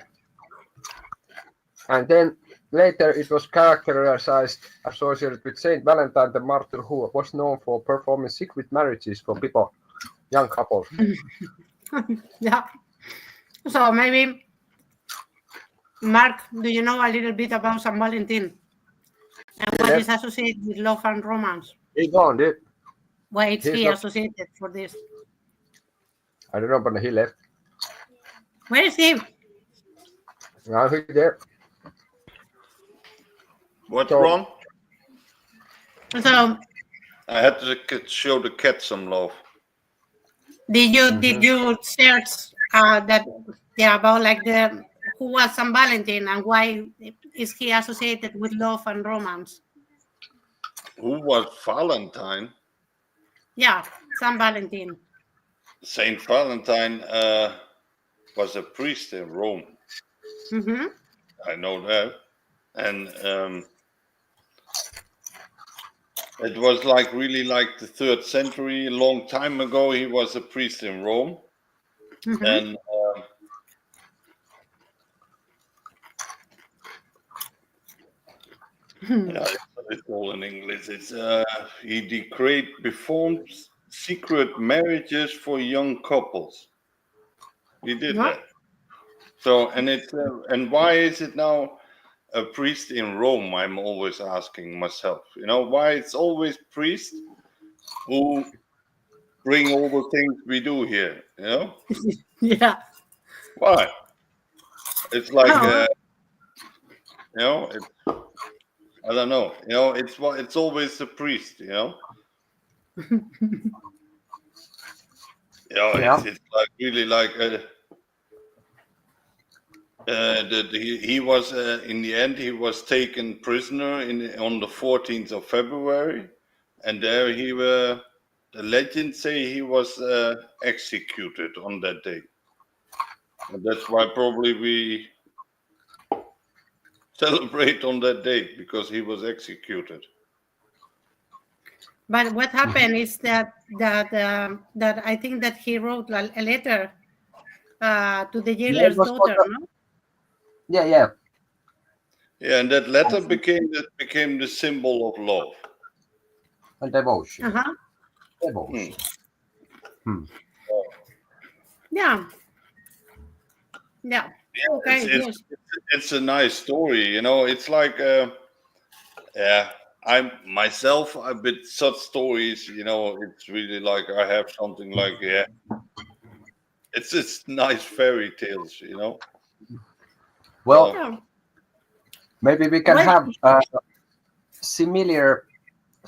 And then later it was characterized associated with Saint Valentine the Martyr, who was known for performing secret marriages for people, young couples. Yeah. So maybe, Mark, do you know a little bit about Saint Valentine and what is associated with love and romance? He's gone, dude. Why is he associated for this? I don't know, but he left. Where is he? Now he's there. What's wrong? So I had to show the cat some love. did you search that about like who was Saint Valentine and why is he associated with love and romance? Who was Valentine? Yeah, Saint Valentine. Saint Valentine was a priest in Rome. I know that. And it was like really like the 3rd century, a long time ago. He was a priest in Rome. And it's all in English. It's he performed secret marriages for young couples. He did that. So and it's and why is it now a priest in Rome? I'm always asking myself. You know why it's always priests who bring all the things we do here. You know. Yeah. Why? It's like you know. I don't know. You know, it's always the priest. You know. It's like really like he was in the end he was taken prisoner on the 14th of February, and there the legends say he was executed on that day, and that's why probably we celebrate on that day because he was executed. But what happened is that I think that he wrote a letter to the jailer's daughter, no? Yeah, and that letter became the symbol of love and devotion. Devotion. Yeah. Okay. It's a nice story, you know. It's like I'm myself a bit such stories, you know. It's really like I have something like it's nice fairy tales, you know. Well, maybe we can have a similar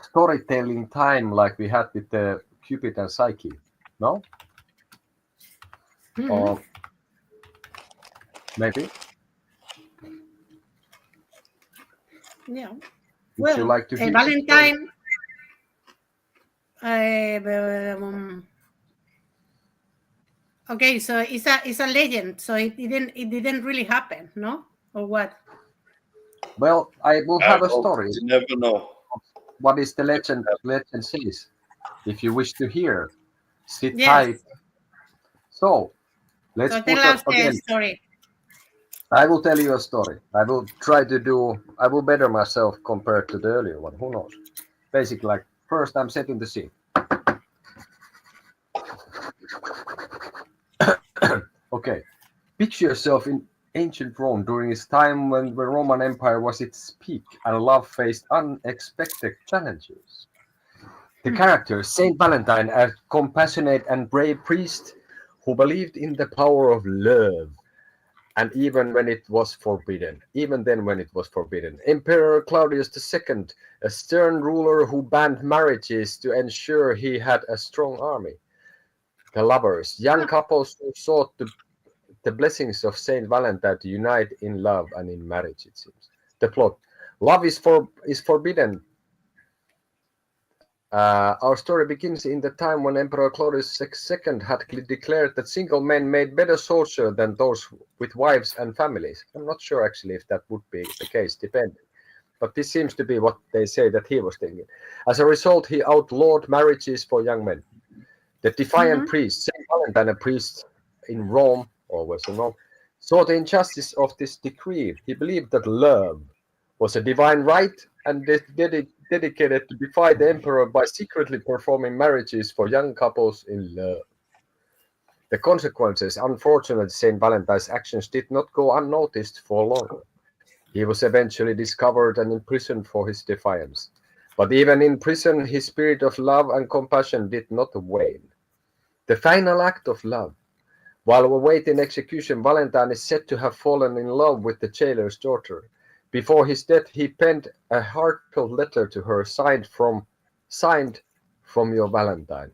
storytelling time like we had with the Cupid and Psyche, no? Or maybe. Yeah. Would you like to hear Valentine? Okay, so it's a legend. So it didn't really happen, no? Or what? Well, I will have a story. You never know. What is the legend? Legend says, if you wish to hear, sit tight. So let's tell us the story. I will tell you a story. I will better myself compared to the earlier one. Who knows? Basically, like first I'm setting the scene. Okay. Picture yourself in ancient Rome during this time when the Roman Empire was at its peak and love faced unexpected challenges. The character, Saint Valentine, a compassionate and brave priest who believed in the power of love, and even when it was forbidden, even then when it was forbidden. Emperor Claudius II, a stern ruler who banned marriages to ensure he had a strong army. The lovers, young couples who sought the blessings of Saint Valentine to unite in love and in marriage, it seems. The plot. Love is forbidden. Our story begins in the time when Emperor Claudius II had declared that single men made better soldiers than those with wives and families. I'm not sure actually if that would be the case, depending. But this seems to be what they say that he was thinking. As a result, he outlawed marriages for young men. The defiant priest, Saint Valentine, a priest in Rome, always in Rome, saw the injustice of this decree. He believed that love was a divine right and dedicated to defy the emperor by secretly performing marriages for young couples in love. The consequences, unfortunately, Saint Valentine's actions did not go unnoticed for long. He was eventually discovered and imprisoned for his defiance. But even in prison, his spirit of love and compassion did not wane. The final act of love. While awaiting execution, Valentine is said to have fallen in love with the jailer's daughter. Before his death, he penned a heartfelt letter to her signed from your Valentine,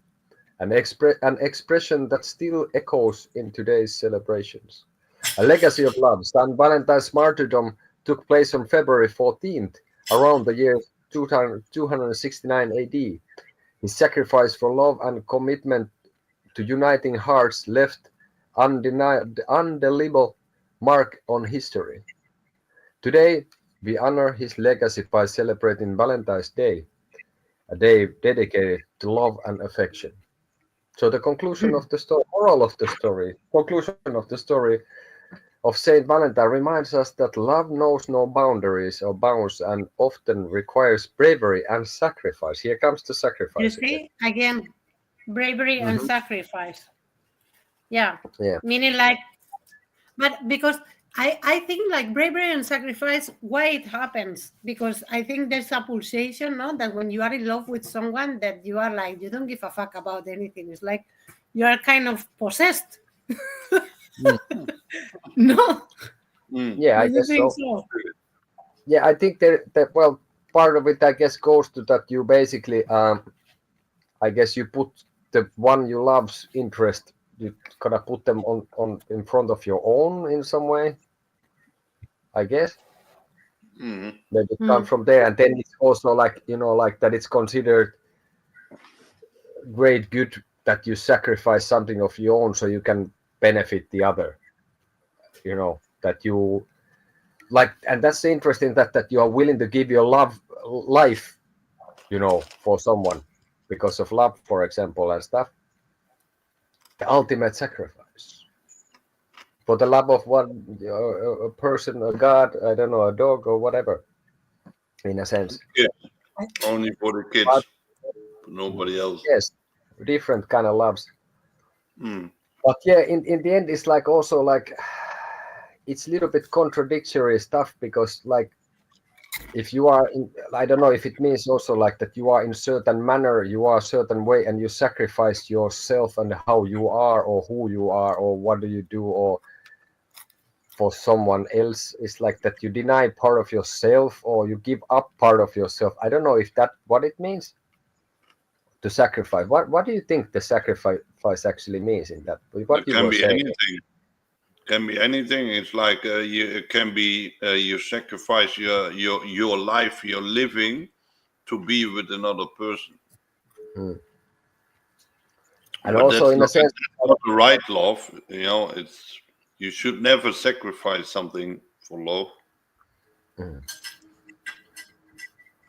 an expression that still echoes in today's celebrations. A legacy of love. Saint Valentine's martyrdom took place on February 14th, around the year 269 AD. His sacrifice for love and commitment to uniting hearts left undelible mark on history. Today, we honor his legacy by celebrating Valentine's Day, a day dedicated to love and affection. So the conclusion of the story, conclusion of the story of Saint Valentine reminds us that love knows no boundaries or bounds and often requires bravery and sacrifice. Here comes the sacrifice. You see, again, bravery and sacrifice. Yeah. Meaning like, but because I think like bravery and sacrifice, why it happens, because I think there's a pulsation, no, that when you are in love with someone that you are like, you don't give a fuck about anything. It's like you are kind of possessed. No. Yeah, I guess so. Yeah, I think that well, part of it I guess goes to that you basically I guess you put the one you love's interest, you gotta put them on in front of your own in some way, I guess. Maybe come from there, and then it's also like, you know, like that it's considered great good that you sacrifice something of your own so you can benefit the other, you know, that you like. And that's interesting that you are willing to give your life, you know, for someone because of love, for example, and stuff. The ultimate sacrifice for the love of one, a person, a god, I don't know, a dog or whatever, in a sense. Kids. Only for the kids, but nobody else. Yes, different kind of loves. But yeah, in the end, it's like also like it's a little bit contradictory stuff, because like if you are in, I don't know if it means also like that you are in certain manner, you are a certain way, and you sacrifice yourself and how you are or who you are or what do you do or for someone else. It's like that you deny part of yourself or you give up part of yourself. I don't know if that what it means to sacrifice. What do you think the sacrifice actually means in that? What it can be anything. Can be anything. It's like it can be you sacrifice your life, your living, to be with another person. And but also, in a sense, not the right love. You know, it's you should never sacrifice something for love.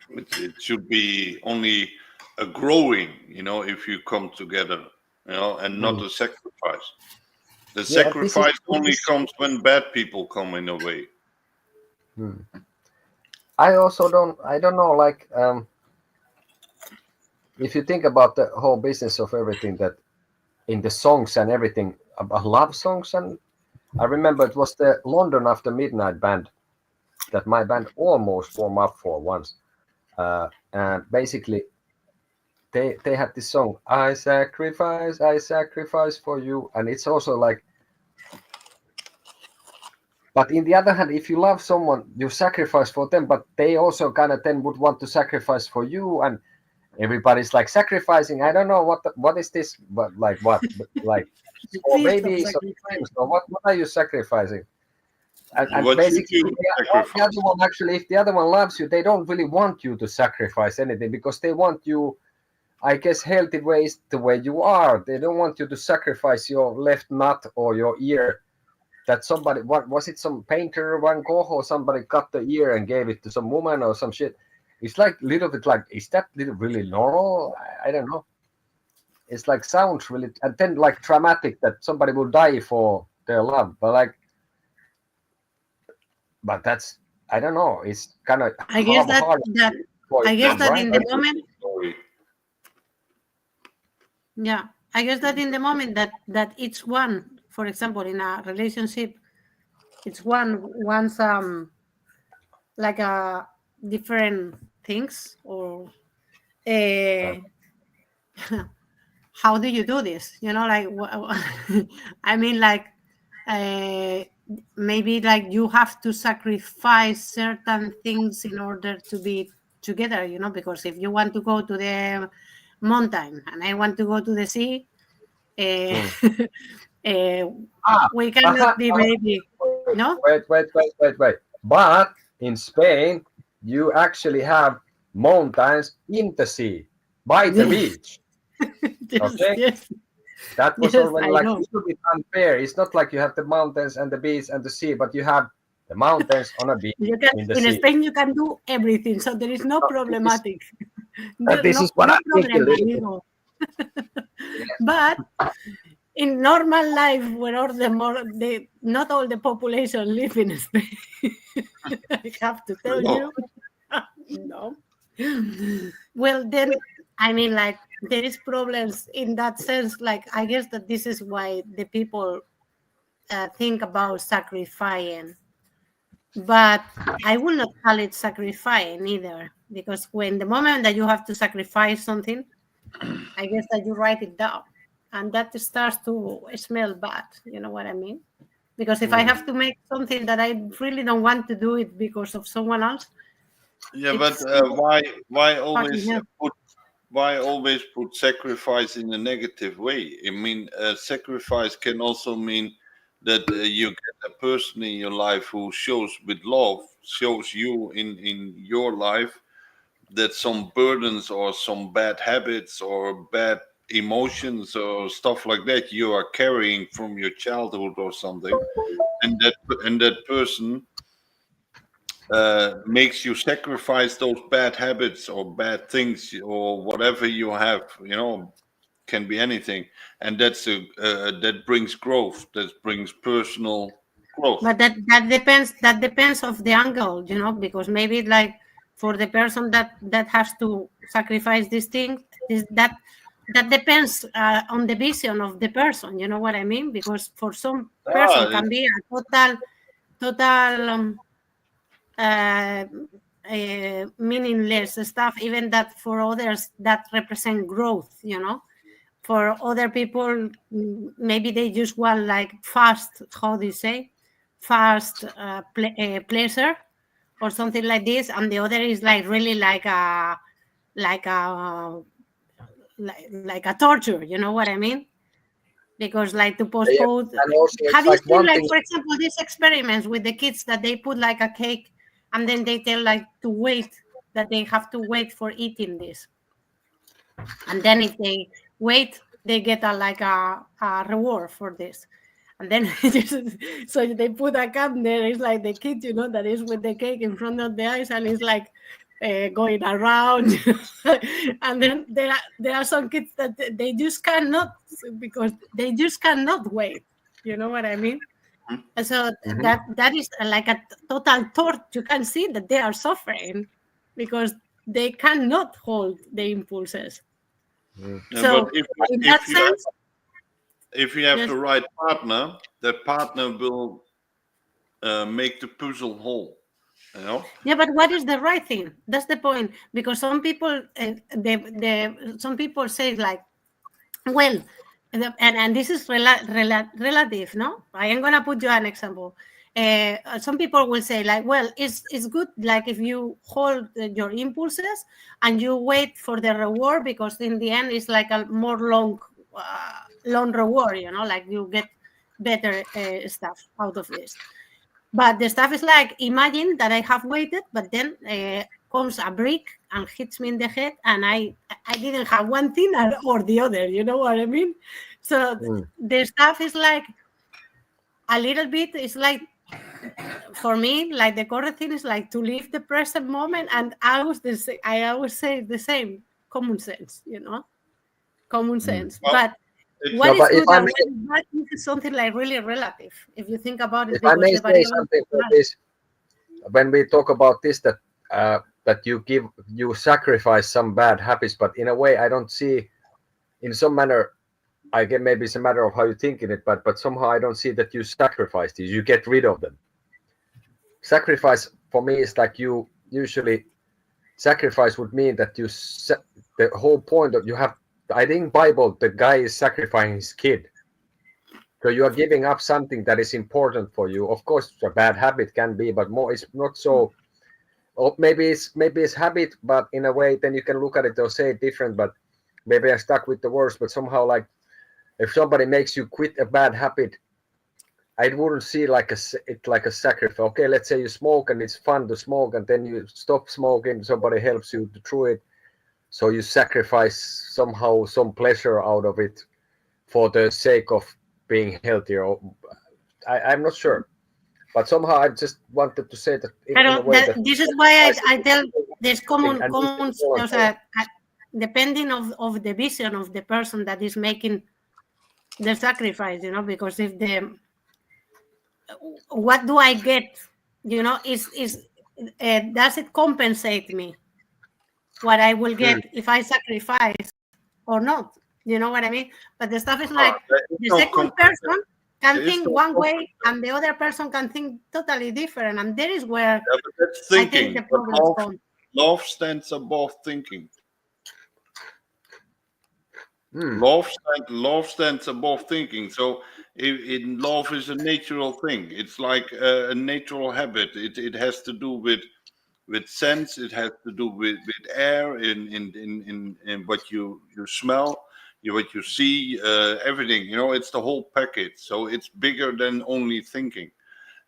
It should be only a growing. You know, if you come together, you know, and not a sacrifice. The sacrifice only comes when bad people come in a way. I don't know, like if you think about the whole business of everything that in the songs and everything about love songs and I remember it was the London After Midnight band that my band almost warmed up for once. And basically, they had this song, I sacrifice for you. And it's also like, but in the other hand, if you love someone, you sacrifice for them, but they also kind of then would want to sacrifice for you. And everybody's like sacrificing. I don't know what is this, but like what, like, The or feast of maybe some sacrifice. things, or what are you sacrificing? And What should basically, you the sacrifice? other one actually, if the other one loves you, they don't really want you to sacrifice anything because they want you, I guess, healthy ways the way you are. They don't want you to sacrifice your left nut or your ear. That somebody, what was it, some painter Van Gogh or somebody cut the ear and gave it to some woman or some shit. It's like little bit like, is that really normal? I don't know. It's like sounds really, and then like dramatic that somebody will die for their love, but that's, I don't know. It's kind of I guess hard for I guess them, that right? in the moment, yeah, I guess that in the moment that each one, for example, in a relationship, it's wants like a different things or how do you do this? You know, like I mean, like uh, maybe like you have to sacrifice certain things in order to be together. You know, because if you want to go to the mountain and I want to go to the sea, uh, we cannot be maybe no. Wait. But in Spain, you actually have mountains in the sea, by the beach. Yes, Okay, yes, that was yes, already I like a know. little bit unfair. It's not like you have the mountains and the beach and the sea, but you have the mountains on a beach You can in the in sea. Spain you can do everything, so there is no This, problematic. No, this is no, what no I think a problem, little bit. amigo. Yes. But in normal life, where all the not all the population live in Spain, I have to tell No. you, no. Well, then I mean, like there is problems in that sense. Like I guess that this is why the people think about sacrificing, but I will not call it sacrificing either, because when the moment that you have to sacrifice something, I guess that you write it down, and that starts to smell bad. You know what I mean? Because if I have to make something that I really don't want to do it because of someone else, Yeah, but it's why fucking always hell. put sacrifice in a negative way? I mean, sacrifice can also mean that you get a person in your life who shows with love, shows you in your life that some burdens or some bad habits or bad emotions or stuff like that you are carrying from your childhood or something, and that person makes you sacrifice those bad habits or bad things or whatever you have, can be anything, and that brings growth, that brings personal growth. But that depends of the angle, because maybe like for the person that has to sacrifice this thing, that depends on the vision of the person. You know what I mean? Because for some person Ah, can be a total uh, meaningless stuff, even that for others that represent growth. For other people, maybe they just want like fast, how do you say, fast pleasure or something like this, and the other is like really like a like a torture. You know what I mean? Because like to Yeah, postpone. and also Have it's you like seen, one like, thing. for example, these experiments with the kids that they put like a cake and then they tell like to wait, that they have to wait for eating this, and then if they wait, they get a reward for this. And then so they put a cam there. It's like the kid, that is with the cake in front of the eyes, and it's like going around. And then there are some kids that they just cannot, because they just cannot wait. You know what I mean? And so Mhm. that is like a total tort. You can see that they are suffering because they cannot hold the impulses. yeah, but So in that if you have sense, if you have Yes. the right partner, that partner will make the puzzle whole. You know. Yeah, but what is the right thing? That's the point. Because some people, some people say like, well, and this is relative, no? I am gonna put you an example. Some people will say like, well, it's good like if you hold your impulses and you wait for the reward, because in the end it's like a more long reward, like you get better stuff out of this. But the stuff is like, imagine that I have waited, but then comes a brick and hits me in the head, and I didn't have one thing or the other. You know what I mean? So the stuff is like a little bit. It's like, for me, like the correct thing is like to live the present moment, and I always say the same, common sense. Common sense. Well, But it's what No, is but if good I and may, what is bad is something like really relative, if you think about it, if I because may the say variables something for are. this, when we talk about this, that you sacrifice some bad habits, but in a way, I don't see, in some manner, I get, maybe it's a matter of how you think in it, but somehow I don't see that you sacrifice these. You get rid of them. Sacrifice for me is like, you usually sacrifice would mean that the whole point of you have. I think Bible, the guy is sacrificing his kid. So you are giving up something that is important for you. Of course, a bad habit can be, but more, it's not so. Or maybe it's habit, but in a way, then you can look at it or say it different. But maybe I stuck with the words. But somehow, like, if somebody makes you quit a bad habit, I wouldn't see like a sacrifice. Okay, let's say you smoke and it's fun to smoke, and then you stop smoking. Somebody helps you through it, so you sacrifice somehow some pleasure out of it for the sake of being healthier. I'm not sure, but somehow I just wanted to say that I in a don't. way that This is why I tell there's and common. There's depending of the vision of the person that is making the sacrifice. Because if what do I get? Is does it compensate me what I will get if I sacrifice or not? You know what I mean? But the stuff is like it's the not second person can It's think not one way and the other person can think totally different, and there is where Yeah, but that's I think thinking. the But problems come. love stands above thinking. Hmm. Love stands above thinking. So love is a natural thing. It's like a natural habit. It has to do with sense. It has to do with air in what you smell, what you see, everything. It's the whole package. So it's bigger than only thinking.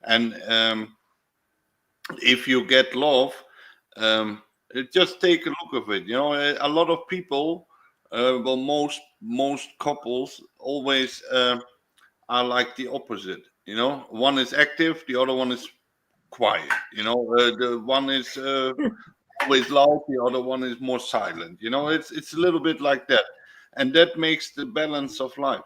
And if you get love, just take a look of it. A lot of people, well, most couples always are like the opposite. One is active, the other one is quiet. The one is always loud, the other one is more silent. It's a little bit like that, and that makes the balance of life.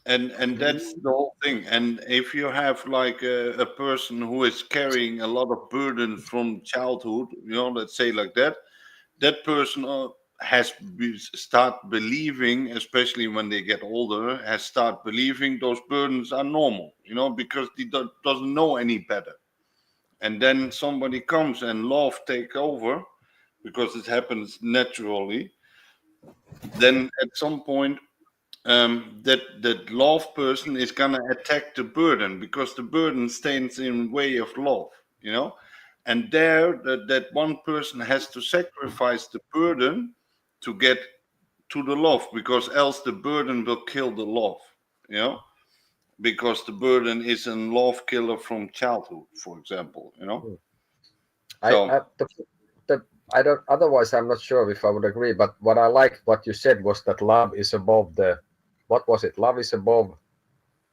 And that's the whole thing. And if you have like a person who is carrying a lot of burden from childhood, let's say like that person start believing, especially when they get older, has start believing those burdens are normal, because he doesn't know any better. And then somebody comes and love take over, because it happens naturally. Then at some point, that love person is gonna attack the burden, because the burden stands in way of love, and there that one person has to sacrifice the burden to get to the love, because else the burden will kill the love, because the burden is a love killer from childhood, for example. I So I, the, I don't. Otherwise, I'm not sure if I would agree. But what I liked, what you said, was that love is above the. What was it? Love is above.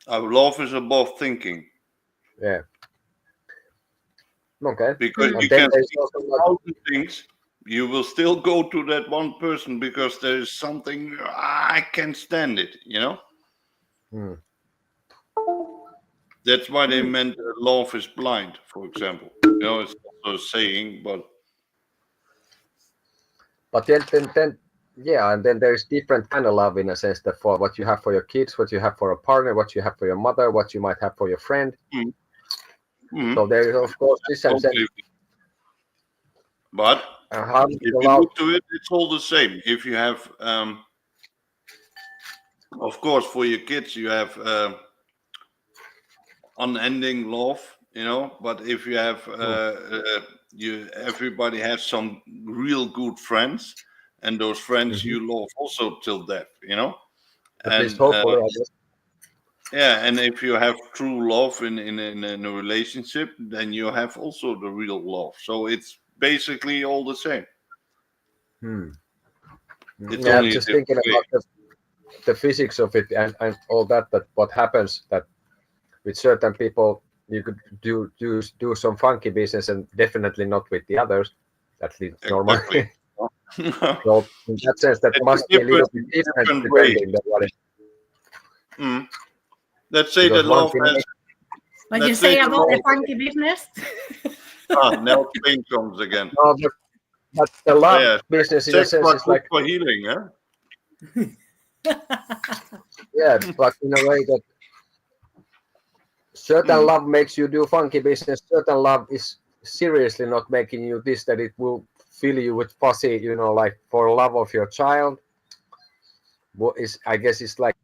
love is above thinking, Yeah. Okay. because And you then can there's think also like. 1,000 things, you will still go to that one person because there's something I can't stand it. Hmm. That's why they meant love is blind, for example. It's also a saying, but But then Yeah, and then there's different kind of love in a sense that for what you have for your kids, what you have for a partner, what you have for your mother, what you might have for your friend. Mhm. So there is of course this sense. Completely. But How do if you you love? look to it, it's all the same. If you have, of course, for your kids, you have unending love, But if you have, everybody has some real good friends, and those friends Mhm. you love also till death, At least And hopefully, I guess. yeah, and if you have true love in a relationship, then you have also the real love. So it's basically all the same. Hmm. It's Yeah, I'm only a just thinking different way. about the physics of it and all that. That what happens that with certain people you could do some funky business and definitely not with the others. At least normally. Exactly. So in that sense, that It's a must be a little bit different different way. depending on what it, Mm. Let's say because that one love thing. has. What you Let's say say that about the love. funky business? Now Spain comes again. No, but the love Yeah, business in a sex sense but is good like, for healing, huh? yeah, but in a way that certain Mm. love makes you do funky business. Certain love is seriously not making you this, that it will fill you with fuzzy, like for love of your child. What is, I guess, it's like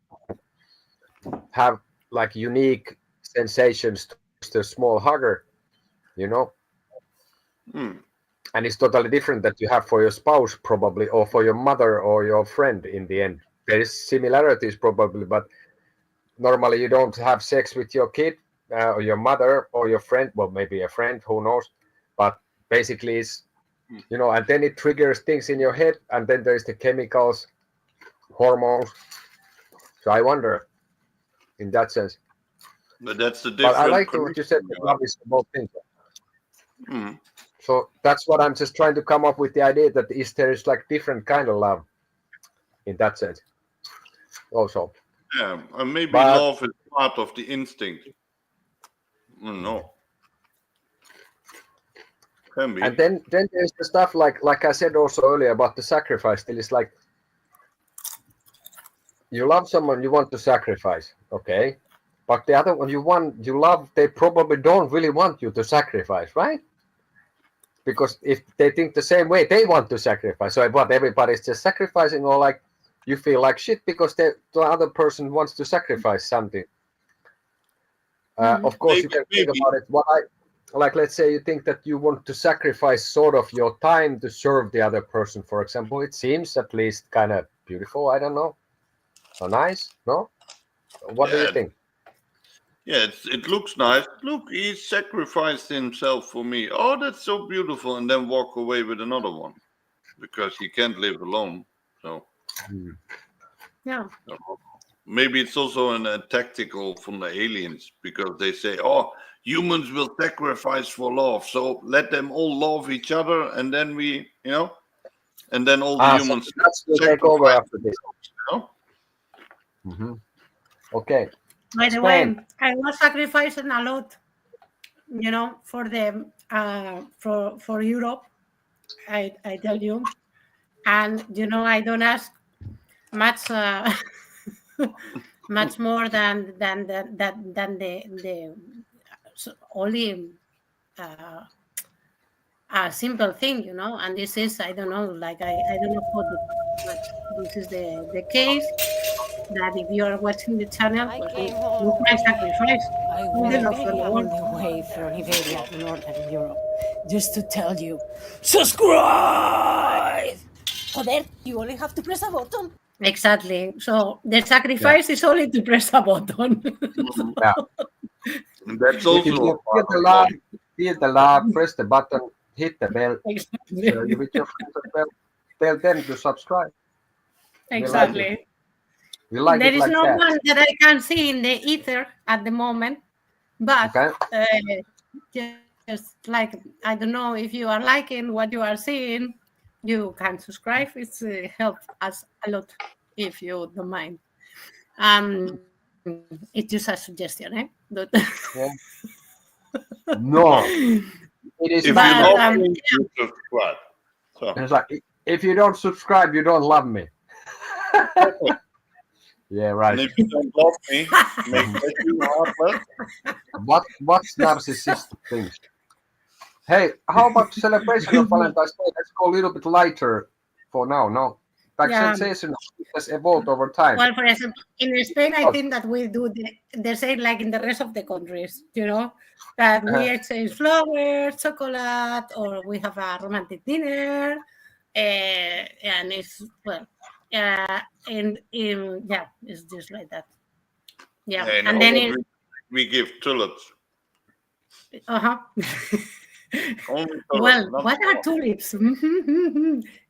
have like unique sensations towards the small hugger, you know, Mm. and it's totally different that you have for your spouse probably, or for your mother or your friend in the end. There is similarities probably, but normally you don't have sex with your kid or your mother or your friend. Well, maybe a friend, who knows? But basically, it's and then it triggers things in your head, and then there's the chemicals, hormones. So I wonder in that sense. But that's the But I different like what you said connection that you have. love is about things. Mm. So that's what I'm just trying to come up with the idea that there is like different kind of love in that sense also. Yeah, and maybe But love is part of the instinct. No, can and be. then there's the stuff like I said also earlier about the sacrifice. Still, it's like you love someone, you want to sacrifice, okay? But the other one you love, they probably don't really want you to sacrifice, right? Because if they think the same way, they want to sacrifice. So what, everybody's just sacrificing, or like you feel like shit because the other person wants to sacrifice something. Mhm. Of course, you Maybe, can think maybe. about it. What I like, let's say you think that you want to sacrifice sort of your time to serve the other person, for example. It seems at least kind of beautiful. I don't know. So nice, no? What do you Yeah, think? yeah. It looks nice. Look, he sacrificed himself for me. Oh, that's so beautiful. And then walk away with another one because he can't live alone. So Yeah. maybe it's also a tactical from the aliens because they say, "Oh, humans will sacrifice for love, so let them all love each other, and then and then all the So humans that's will take over sacrifice after this. themselves." Okay. By the way, Spain. I was sacrificing a lot, for the for Europe. I tell you, and I don't ask much much more than the only uh, a simple thing, and this is, I don't know, like I don't know what but this is the case, that if you are watching the channel, I pues came look all my the way. sacrifice I for the went love for the all world. the way from Iberia to Northern Europe just to tell you, subscribe! Joder, you only have to press a button. Exactly. So the Yeah. sacrifice is only to press a button. Mhm. Yeah. And that's If you also a part of love. feel the love, press the button, hit the bell, share you Exactly. with your friends as well. Tell them to subscribe. We like it. Exactly. We like There it is like no that. one that I can see in the ether at the moment, but Okay. just like, I don't know if you are liking what you are seeing, you can subscribe. It's helped us a lot, if you don't mind. It's just a suggestion, But Yeah. No. It is If you but love mandatory. me, you subscribe. So It's like if you don't subscribe, you don't love me. Yeah, And right. if you don't love me, make you heartless. What's narcissistic things? Hey, how about celebration of Valentine's Day? Let's go a little bit lighter for now. No, like Yeah. sensation has evolved over time. Well, for example, in Spain, I think that we do the same like in the rest of the countries, that we exchange flowers, chocolate, or we have a romantic dinner. And it's, well, yeah, it's just like that. Yeah. And And then all we give tulips. uh-huh. Only tulips. Well, not what are flowers. tulips?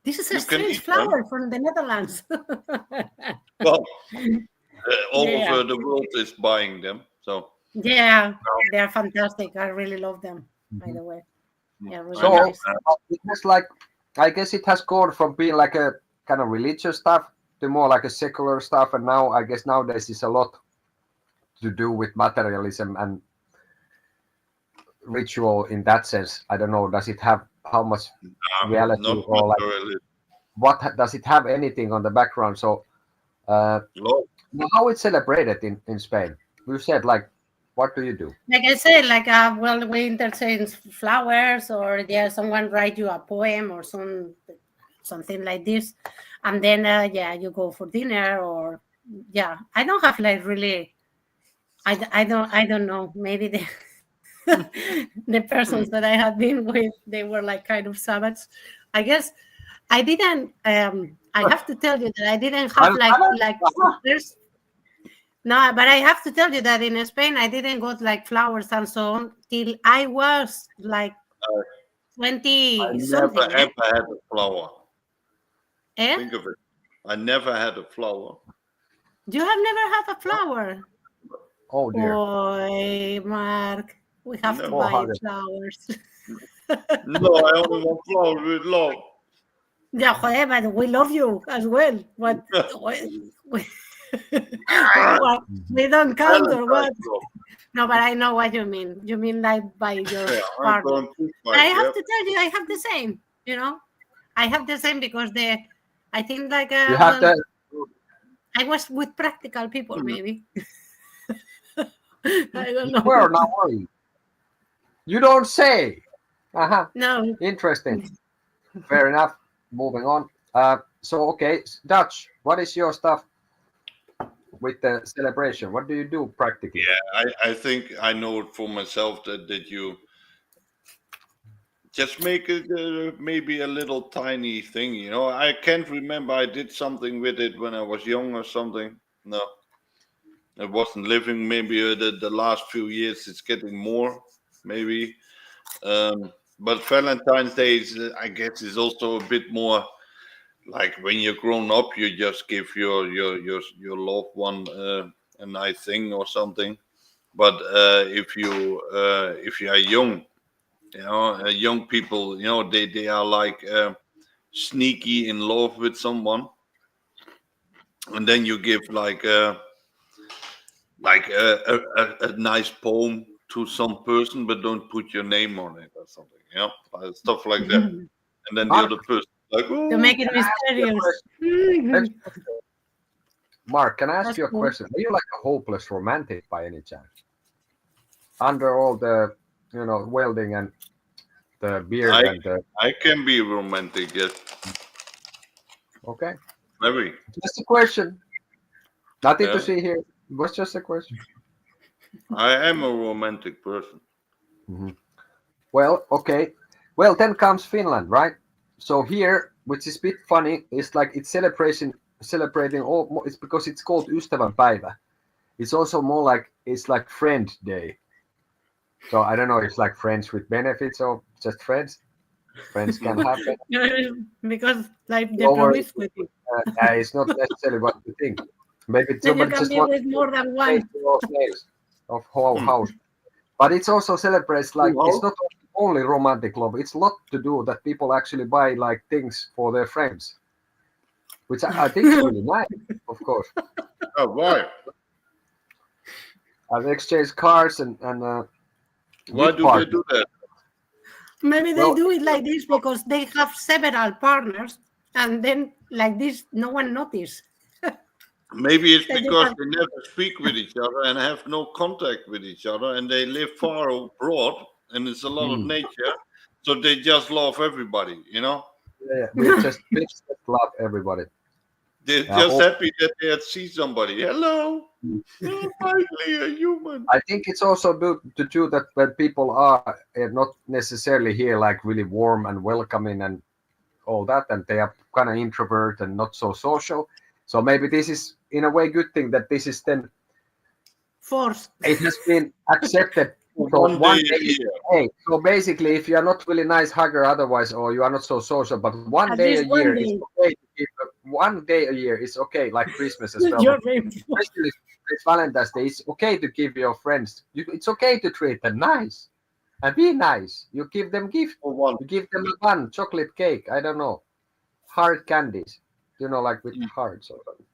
This is a You can strange eat them. flower from the Netherlands. Well, all Yeah. over the world is buying them. So Yeah, they're fantastic. I really love them, by the way. Yeah, really So nice. it has like, I guess it has gone from being like a kind of religious stuff to more like a secular stuff, and now I guess nowadays is a lot to do with materialism and ritual in that sense. I don't know. Does it have how much reality not or like materialism. does it have anything on the background? So Love. how it's celebrated in Spain? You said like, what do you do? Like I said, like well, we interchange flowers, or someone write you a poem or something like this, and then you go for dinner, or I don't have like really. I don't know. Maybe the persons that I had been with, they were like kind of savage. I guess I didn't. I have to tell you that I didn't have like flowers. No, but I have to tell you that in Spain I didn't got like flowers and so on till I was like 20 I something. never ever had a flower. Eh? Think of it. I never had a flower. You have never had a flower? Oh dear. Boy, Mark, we have to No. buy flowers. No, I only want flowers with love. Yeah, joder, but we love you as well. But what, we don't count or what? No, but I know what you mean. You mean like by your I'm partner. going to But I have to tell you, I have the same. I have the same because I think like You have the I was with practical people, maybe. I don't know. where now are you? You don't say. No. Interesting. Fair enough. Moving on. So okay, Dutch, what is your stuff with the celebration? What do you do practically? Yeah, I think I know it for myself that you just make it maybe a little tiny thing. I can't remember I did something with it when I was young or something. No, I wasn't living. Maybe the last few years it's getting more, maybe. But Valentine's Day I guess is also a bit more like when you're grown up, you just give your loved one a nice thing or something. But if you are young, young people, they are like sneaky in love with someone, and then you give like a nice poem to some person, but don't put your name on it or something, stuff like that. And then the other person like, oh, To make it mysterious. Mark, can I ask That's you a cool. question? Are you like a hopeless romantic by any chance? Under all the welding and the beard and the I can be romantic, yes. okay. Very. Just a question. Nothing Yeah. to see here. It was just a question. I am a romantic person. Well, okay. Well, then comes Finland, right? So here, which is a bit funny, is like it's celebrating all. It's because it's called Ystävänpäivä. It's also more like it's like Friend Day. So I don't know if it's like friends with benefits or just friends. Friends can happen. Because like the Over- promiscuity. It's not necessarily what you think. Maybe Then you somebody can just be wants with more than to one. those names of whole house. But it's also celebrates like it's not only romantic love. It's a lot to do that people actually buy like things for their friends, which I think is really nice, of course. Oh, why? I've exchanged cards and Why gift do cards. they do that? Maybe they Well- do it like this because they have several partners, and then like this, no one notices. Maybe it's That you because can- they never speak with each other and have no contact with each other, and they live far abroad, and it's a lot of nature, so they just love everybody. Yeah, we just love everybody. They're Yeah, just happy that they see somebody. Hello, oh, finally a human. I think it's also due to do that when people are not necessarily here like really warm and welcoming and all that, and they are kind of introvert and not so social. So maybe this is in a way good thing that this is then force. it has been accepted. So One day one a day is year. okay. So basically, if you are not really nice hugger otherwise, or you are not so social, but one At day a least one year is day. okay. To give, one day a year is okay, like Christmas as well. You're But very especially it's Valentine's Day, it's okay to give your friends. It's okay to treat them nice and be nice. You give them gift. For one. You give them a bun, chocolate cake. I don't know, hard candies. Like with hearts or something.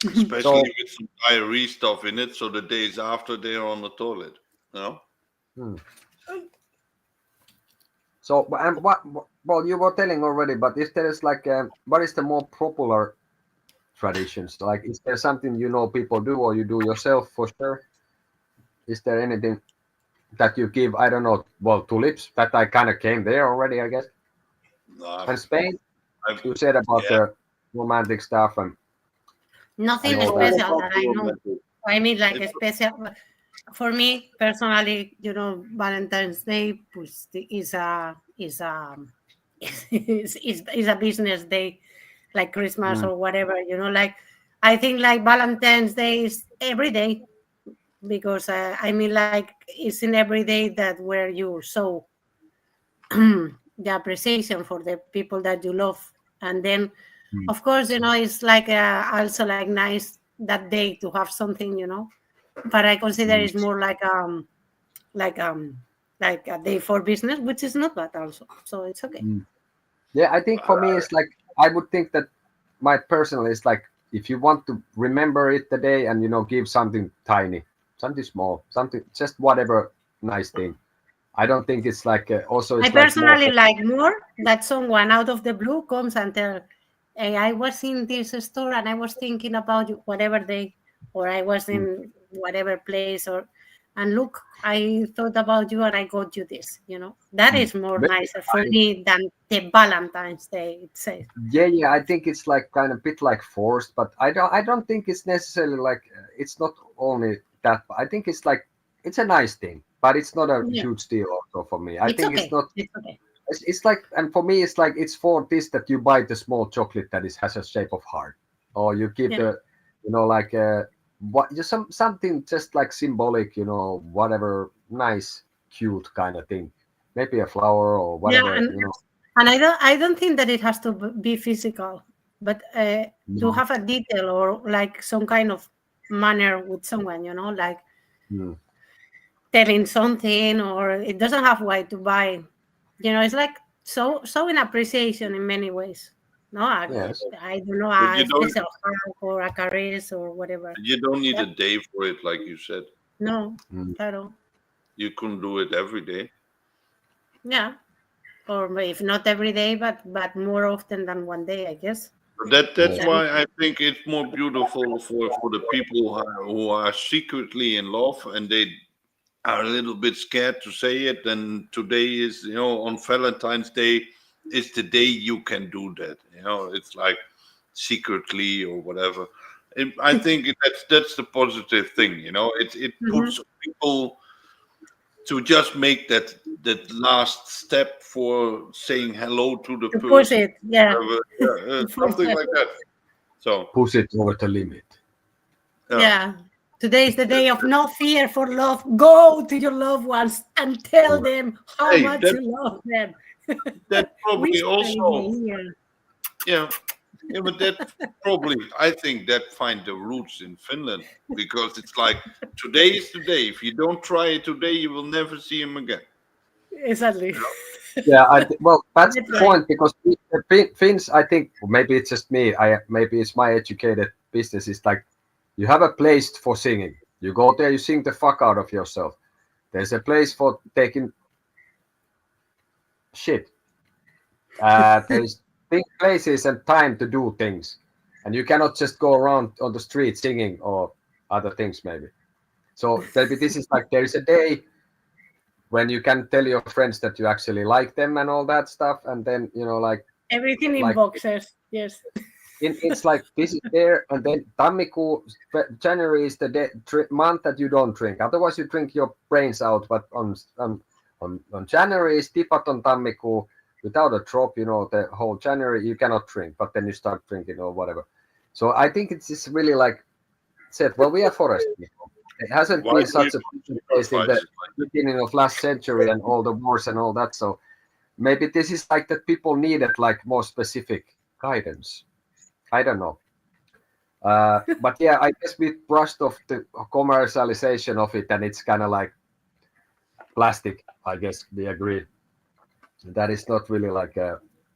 Especially So, with some diarrhea stuff in it, so the days after they are on the toilet. hmm. So, and what? Well, you were telling already, but is there is like, what is the more popular traditions? Like, is there something people do or you do yourself for sure? Is there anything that you give? I don't know. Well, tulips. That I kind of came there already, I guess. No, And Spain, I've, you said about yeah, the romantic stuff and Nothing all that. special that I know. I mean, like a special. For me personally, Valentine's Day is a business day, like Christmas Mm, or whatever. Like I think like Valentine's Day is every day because I mean like it's in every day that where you show the appreciation for the people that you love, and then mm, of course it's like also like nice that day to have something, but I consider mm, it's more like like a day for business, which is not bad also, so it's okay. mm. Yeah, I think for me it's like I would think that my personal is like if you want to remember it today and give something tiny, something small, something just whatever nice thing. I don't think it's like also I it's like more personally like more that someone out of the blue comes and tell, hey, I was in this store and I was thinking about you whatever day, or I was mm, in whatever place, or and look, I thought about you and I got you this, that mm. is more Maybe nicer for me than the Valentine's Day itself. yeah, I think it's like kind of bit like forced, but I don't think it's necessarily like it's not only that. I think it's like it's a nice thing, but it's not a Yeah, huge deal also for me. I it's think it's okay. not. It's okay. It's like, and for me, it's like it's for this that you buy the small chocolate that has a shape of heart, or you give Yeah. the, like what just something just like symbolic, whatever nice, cute kind of thing, maybe a flower or Yeah, whatever. and I don't think that it has to be physical, but to No. have a detail or like some kind of manner with someone, like Mm. telling something, or it doesn't have why to buy. It's like showing appreciation in many ways. No, Yes. I don't know, but a special hug or a caress or whatever. you don't need Yeah, a day for it, like you said. no, Mm. I don't. You couldn't do it every day. Yeah, or if not every day, but more often than one day, I guess. But that's Yes. That is, why I think it's more beautiful for the people who are secretly in love and they are a little bit scared to say it. And today is, on Valentine's Day is the day you can do that. It's like secretly or whatever. And I think that's the positive thing. It Mhm. puts people to just make that last step for saying hello to the To push person, it, yeah. Push something it. like that. So Push it over the limit. yeah, Yeah. Today is the day of no fear for love. Go to your loved ones and tell them how hey, much you love them. that probably Whisper in also, the ear. yeah, yeah, but that probably I think that find the roots in Finland because it's like today is the day. If you don't try it today, you will never see him again. Exactly. Yeah, well, that's That's the right. point because the Finns, I think, maybe it's just me. Maybe it's my educated business. Is like you have a place for singing. You go there, you sing the fuck out of yourself. There's a place for taking shit. There's big places and time to do things. and you cannot just go around on the street singing or other things maybe. So maybe this is like there is a day when you can tell your friends that you actually like them and all that stuff, and then like Everything in like boxers. Yes. it's like this is there, and then tammikuu, January is the month that you don't drink. Otherwise, you drink your brains out. But on January is tipaton tammikuu, without a drop. The whole January you cannot drink, but then you start drinking or whatever. So I think it's just really like said. Well, we are forest people. It hasn't Why been such a place in the sacrifice? beginning of last century and all the wars and all that. So maybe this is like that people needed like more specific guidance. I don't know. But yeah, I guess we brushed off the commercialization of it, and it's kind of like plastic. I guess we agree. That is not really like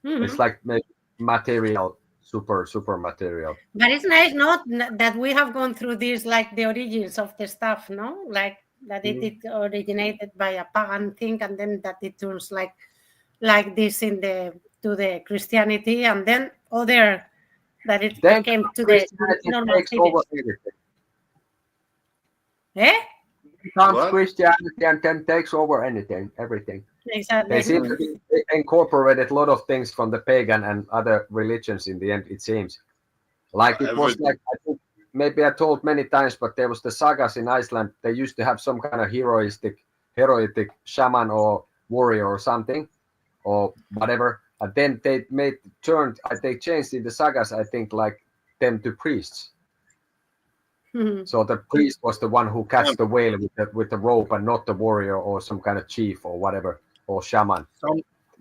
it's like maybe material, super material. But it's nice not that we have gone through this, like the origins of the stuff, no? Like that it originated by a pagan thing, and then that it turns like this to the Christianity, and then other that it Then came to the Christianity normal takes over cities. everything. Eh? Comes What? Christianity and then takes over everything. Exactly. They seem to be incorporated a lot of things from the pagan and other religions in the end, it seems. Like it was like, I think maybe I told many times, but there was the sagas in Iceland. They used to have some kind of heroic shaman or warrior or something, or whatever. And then they they changed in the sagas, I think, like them to priests. So the priest was the one who cast the whale with the rope, and not the warrior or some kind of chief or whatever, or shaman.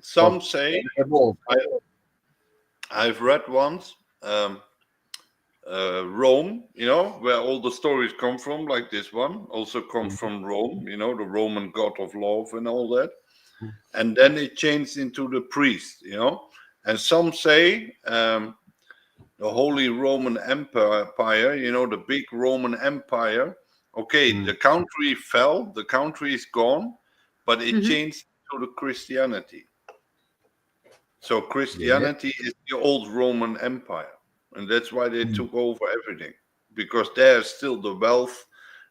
Some say, evolved. I've read once, Rome, where all the stories come from, like this one, also comes from Rome, the Roman god of love and all that. And then it changed into the priest, And some say the Holy Roman Empire, the big Roman Empire, okay, the country fell, the country is gone, but it changed to the Christianity. So Christianity is the old Roman Empire. And that's why they took over everything, because there's still the wealth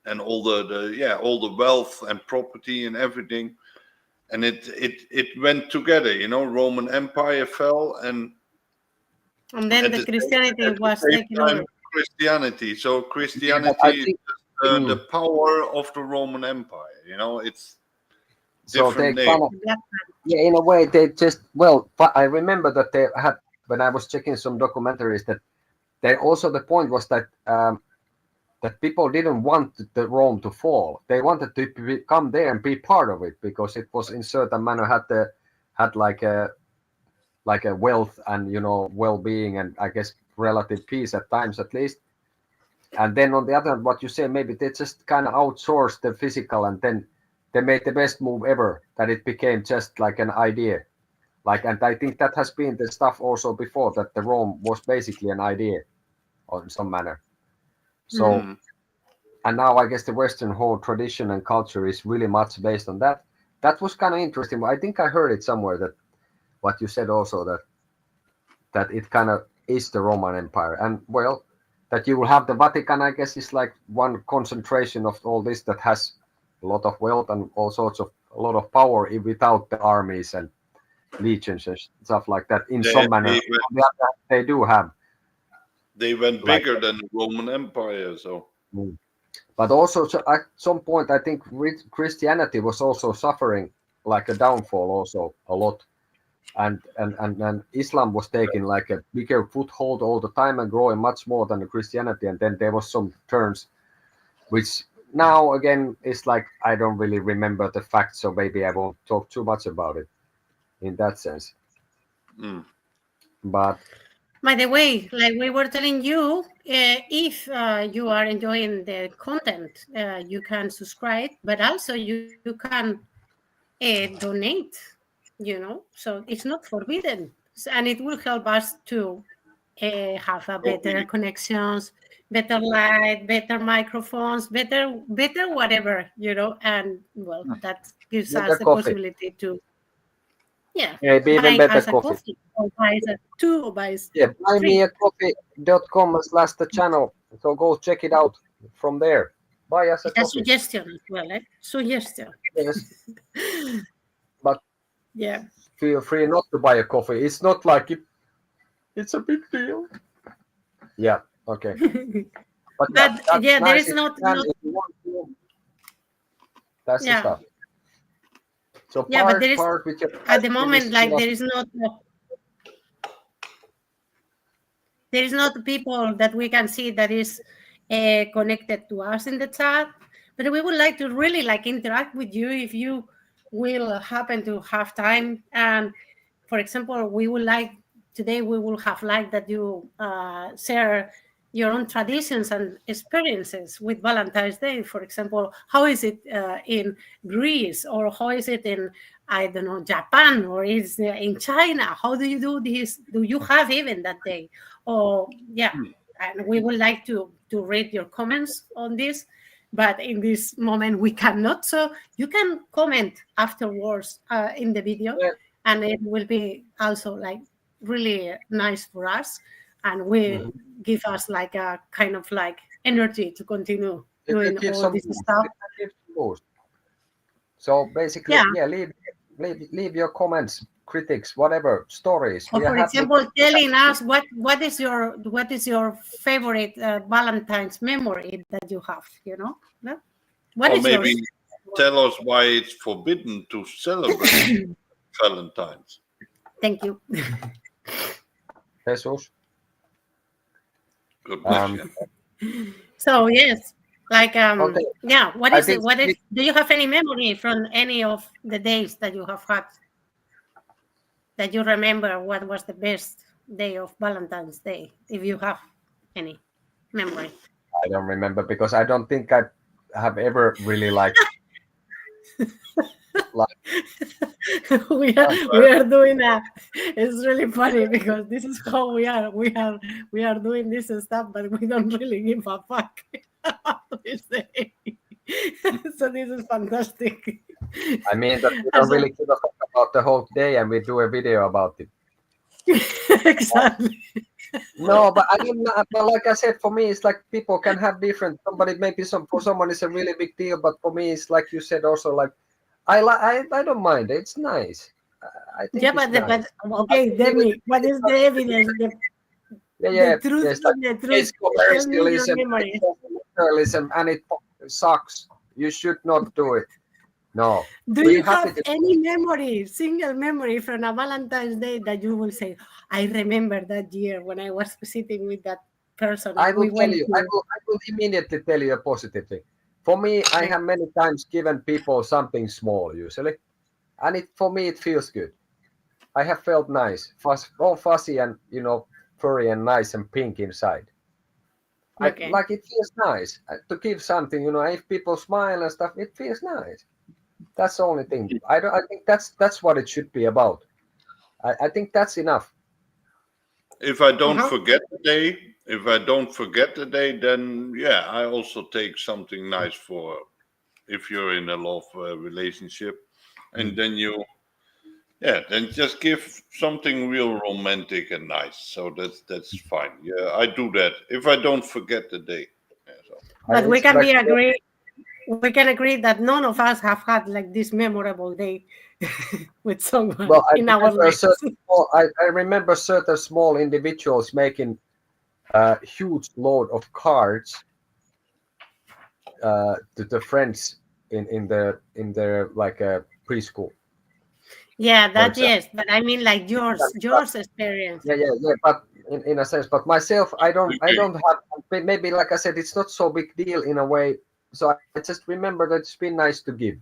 and all all the wealth and property and everything. And it went together, Roman Empire fell, and then the Christianity was taken over. Christianity. So Christianity is the power of the Roman Empire. It's different name. Yeah, in a way, they just I remember that they had, when I was checking some documentaries, that they also, the point was that that people didn't want the Rome to fall. They wanted to come there and be part of it, because it was in certain manner had like a wealth and well-being, and I guess relative peace at times at least. And then on the other hand, what you say, maybe they just kind of outsourced the physical, and then they made the best move ever, that it became just like an idea. And I think that has been the stuff also before, that the Rome was basically an idea in some manner. So, and now I guess the Western whole tradition and culture is really much based on that. That was kind of interesting. I think I heard it somewhere, that what you said also, that it kind of is the Roman Empire. And that you will have the Vatican, I guess, is like one concentration of all this that has a lot of wealth and all sorts of a lot of power without the armies and legions and stuff like that. In some manner, they do have. They went bigger than the Roman Empire, so. But also, at some point, I think Christianity was also suffering like a downfall, also a lot, and Islam was taking like a bigger foothold all the time and growing much more than the Christianity. And then there was some turns, which now again is like, I don't really remember the facts, so maybe I won't talk too much about it in that sense. But by the way, like we were telling you, if you are enjoying the content, you can subscribe, but also you can donate, so it's not forbidden, and it will help us to have a better connections, better light, better microphones, better whatever, and that gives us the possibility to Yeah, Maybe even buy better us a coffee. coffee, or buys a two, or buys Yeah, three. buymeacoffee.com/the channel. So go check it out from there. Buy us a It's a coffee. suggestion as well, eh? Suggestion. Yes, but Yeah. feel free not to buy a coffee. It's not like it's a big deal. Yeah, okay. But yeah, But that's yeah, there nice is if not, you can, if you want to. That's the yeah, stuff. So yeah, but there is part with your at the activist moment, like philosophy. there is not people that we can see that is connected to us in the chat, but we would like to really like interact with you if you will happen to have time. And for example, we would like today we will have liked that you share your own traditions and experiences with Valentine's Day. For example, how is it in Greece, or how is it in, I don't know, Japan, or is it in China? How do you do this? Do you have even that day? Or yeah, and we would like to read your comments on this, but in this moment we cannot. So you can comment afterwards in the video, Yeah. and it will be also like really nice for us, and will give us like a kind of like energy to continue It doing gives all some this boost. stuff. It gives some boost. So basically, Yeah. yeah, leave your comments, critics, whatever, stories. Or We are for happy. example, telling us what is your favorite Valentine's memory that you have. You know, yeah? What Or is maybe yours? tell us why it's forbidden to celebrate Valentine's. Thank you. Jesus. Good question. So yes, like Okay. yeah. What I is it? think What is? Do you have any memory from any of the days that you have had that you remember? What was the best day of Valentine's Day, if you have any memory? I don't remember because I don't think I have ever really like we are doing that. It's really funny because this is how we are. We are doing this stuff, but we don't really give a fuck. We say. So this is fantastic. I mean that we And don't so- really give a fuck about the whole day and we do a video about it. exactly. No, but I don't know. But like I said, for me, it's like people can have different. Somebody maybe for someone it's a really big deal, but for me, it's like you said also. Like I don't mind. It's nice. I think Yeah, it's nice. okay, tell me, what is the evidence? Yeah, The truth yes. is Like, the it's truth. Tell me your commercialism, memory. and it sucks. You should not do it. No, Do be you happy have to. any memory, single memory from a Valentine's Day that you will say, I remember that year when I was sitting with that person I and we will tell went you. to. I will immediately tell you a positive thing. For me, I have many times given people something small usually, and it for me it feels good. I have felt nice, all fuzzy and furry and nice and pink inside. Okay. Like it feels nice to give something. If people smile and stuff, it feels nice. That's the only thing. I think that's what it should be about. I think that's enough. If I don't Uh-huh. forget the day, then yeah, I also take something nice for if you're in a love relationship, and then then just give something real romantic and nice. So that's fine. Yeah, I do that if I don't forget the day. Yeah, so. But we It's can like, we can agree that none of us have had like this memorable day with someone well, in our lives. I remember certain small individuals making a huge load of cards to the friends in their like preschool. Yeah, For that example. yes, but I mean like yours experience. Yeah. But in a sense, but myself, I Okay. don't have. Maybe like I said, it's not so big deal in a way. So I just remember that it's been nice to give.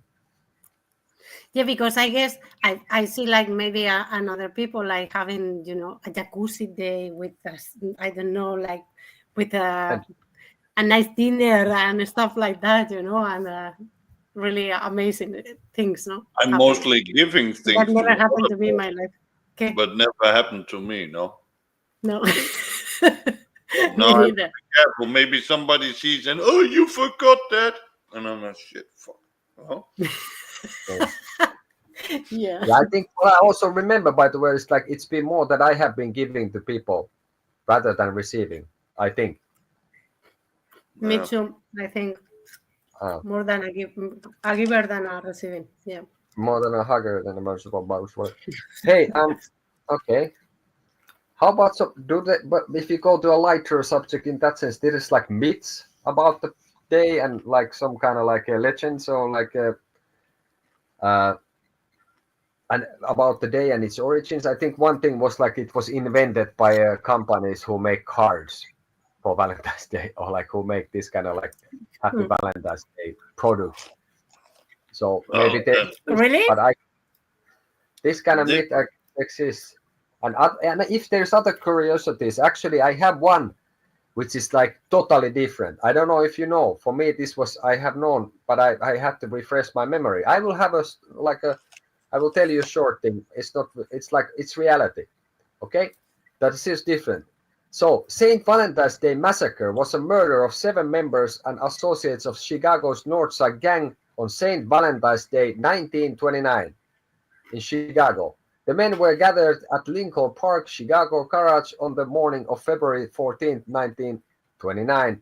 Yeah, because I guess I see like maybe another people like having a jacuzzi day with I don't know, like with a nice dinner and stuff like that, and really amazing things, no? I'm Happen. mostly giving That things never to happened to other me in people, my life. Okay, but never happened to me. No. no, Now me I have to neither. be careful. Maybe somebody sees and you forgot that, and I'm like, shit, fuck. Oh. So, Yeah. Yeah, I think what I also remember, by the way, is like it's been more that I have been giving to people rather than receiving. I think Me Yeah. too. I think uh, more than a giver than a receiving. Yeah. more than a hugger than a merciful box. Hey, okay. How about do they? But if you go to a lighter subject in that sense, there is like myths about the day and like some kind of like a legend, so like uh, and about the day and its origins. I think one thing was like it was invented by companies who make cards for Valentine's Day, or like who make this kind of like Happy Hmm. Valentine's Day products. So Oh, maybe they, Really? but this kind of they, myth exists. And if there's other curiosities, actually, I have one which is like totally different. I don't know if you know. For me, this was I have known, but I had to refresh my memory. I will have I will tell you a short thing. It's not. It's like it's reality. Okay, that is different. So, St. Valentine's Day Massacre was a murder of 7 members and associates of Chicago's Northside Gang on St. Valentine's Day 1929 in Chicago. The men were gathered at Lincoln Park, Chicago garage on the morning of February 14, 1929.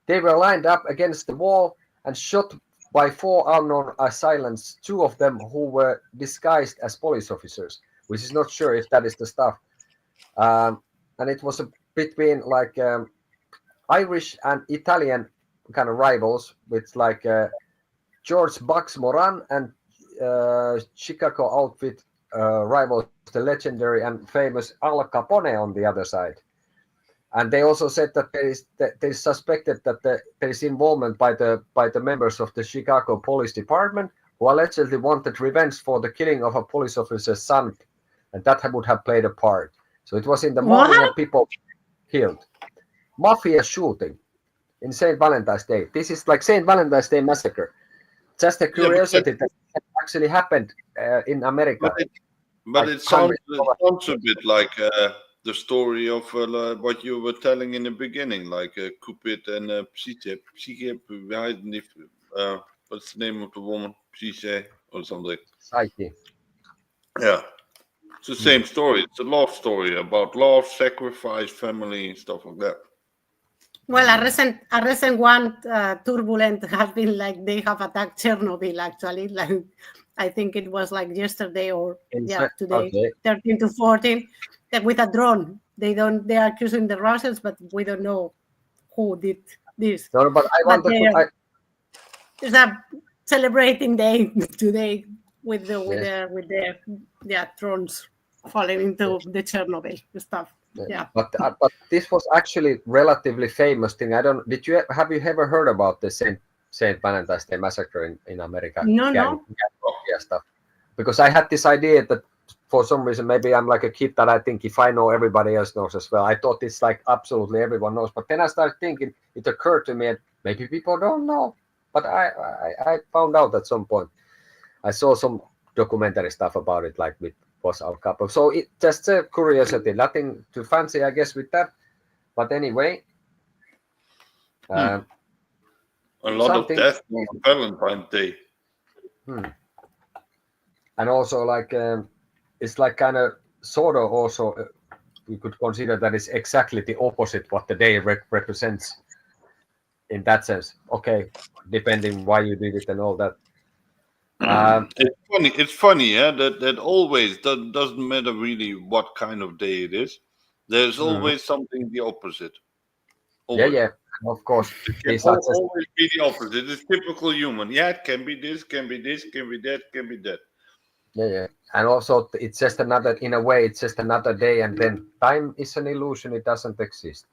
They were lined up against the wall and shot by 4 unknown assailants, 2 of them who were disguised as police officers, which is not sure if that is the stuff. And it was between like Irish and Italian kind of rivals with like George Bucks Moran and Chicago outfit rivals the legendary and famous Al Capone on the other side. And they also said that they suspected that there is involvement by the members of the Chicago Police Department who allegedly wanted revenge for the killing of a police officer's son, and that would have played a part. So it was in the morning What? and people killed. Mafia shooting in St. Valentine's Day. This is like St. Valentine's Day Massacre. Just a yeah, curiosity that actually happened in but America. it, but Like it sounds hundreds a bit like the story of what you were telling in the beginning, like Cupid and Psyche. What's the name of the woman? Psyche or something. Psyche. Yeah, it's the same story. It's a love story about love, sacrifice, family, and stuff like that. Well, a recent one, turbulent, has been like they have attacked Chernobyl. Actually, like I think it was like yesterday or today, Okay. 13 to 14, that with a drone. They are accusing the Russians, but we don't know who did this. No, but I But wanted to. there's a celebrating day today with the Yes, drones falling into the Chernobyl stuff. Yeah. but this was actually relatively famous thing. I don't. Have you ever heard about the Saint Valentine's Day massacre in America? Gang No. mafia stuff. Because I had this idea that for some reason maybe I'm like a kid that I think if I know everybody else knows as well. I thought it's like absolutely everyone knows, but then I started thinking. It occurred to me that maybe people don't know. But I found out at some point. I saw some documentary stuff about it, like with was Al Capo. So it just a curiosity, nothing too fancy, I guess, with that. But anyway, A lot of something, death on Valentine's Day. and also like it's like kind of sort of also you could consider that it's exactly the opposite what the day represents in that sense. Okay, depending why you did it and all that. It's funny, yeah. That always doesn't matter really what kind of day it is. There's always something the opposite. Always. Yeah, of course. It can always be the opposite. It's typical human. Yeah, it can be this, can be this, can be that, can be that. Yeah. And also, it's just another, in a way, it's just another day, and then time is an illusion, it doesn't exist.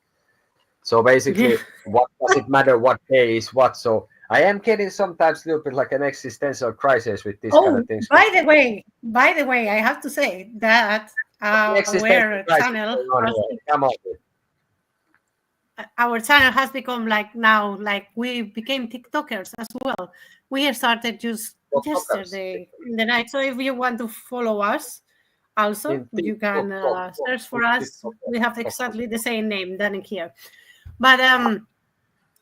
So basically, what does it matter what day is what? So I am getting sometimes a little bit like an existential crisis with these kind of things. By the way, I have to say that our channel has become like now, like we became TikTokers as well. We started just yesterday in the night. So if you want to follow us, also you can search for us. We have exactly the same name than here. But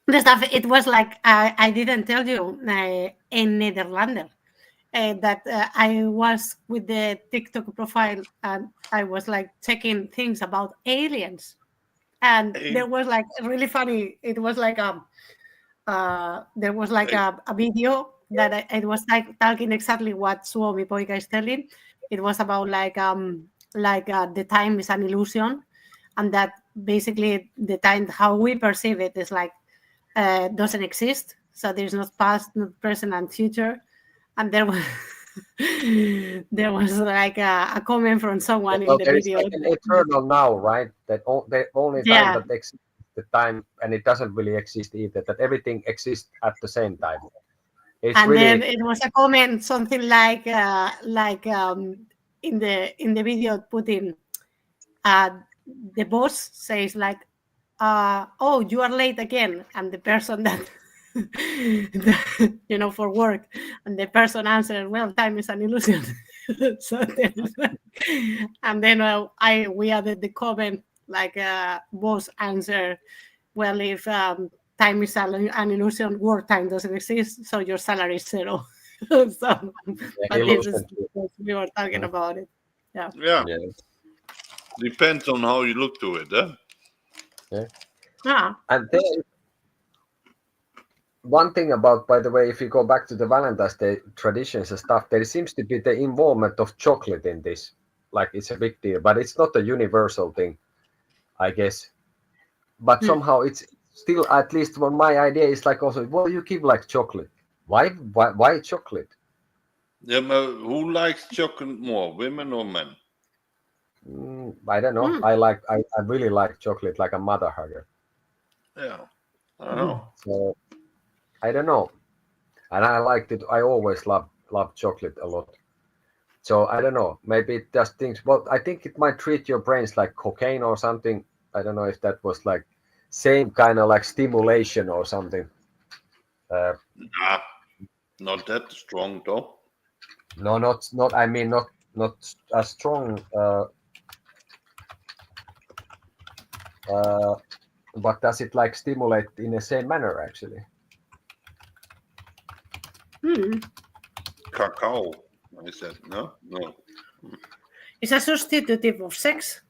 the stuff, it was like I didn't tell you in Nederlander. that I was with the TikTok profile and I was like checking things about aliens, and there was like really funny. It was like there was like a video that it was like talking exactly what Suomipoika is telling. It was about like the time is an illusion, and that basically the time how we perceive it is like doesn't exist. So there's not past, not present, and future. And there was there was like a comment from someone in Well, the there is video. like an eternal now, right? That the only time Yeah, that exists is the time, and it doesn't really exist either. That everything exists at the same time. It's and then really it was a comment something like in the video put in uh, the boss says like oh, you are late again, and the person that for work, and the person answered, well, time is an illusion. So and then we added the comment like boss answer, well, if time is an illusion, work time doesn't exist, so your salary is zero. So but this is illusion. because we were talking about it. Yeah. Yeah. Yeah. Depends on how you look to it, huh? Yeah. And then one thing about, by the way, if you go back to the Valentine's Day traditions and stuff, there seems to be the involvement of chocolate in this. Like it's a big deal, but it's not a universal thing, I guess. But somehow it's still, at least what my idea is like also, well, you give like chocolate. Why chocolate? Yeah, but who likes chocolate more, women or men? I don't know. I really like chocolate, like a mother hugger. Yeah, I don't know. So I don't know. And I liked it. I always love chocolate a lot. So I don't know. Maybe it does things. Well, I think it might treat your brains like cocaine or something. I don't know if that was like same kind of like stimulation or something. Nah, not that strong though. No, not. I mean, not as strong. But does it like stimulate in the same manner actually? Cacao. I said no. It's a substitutive of sex,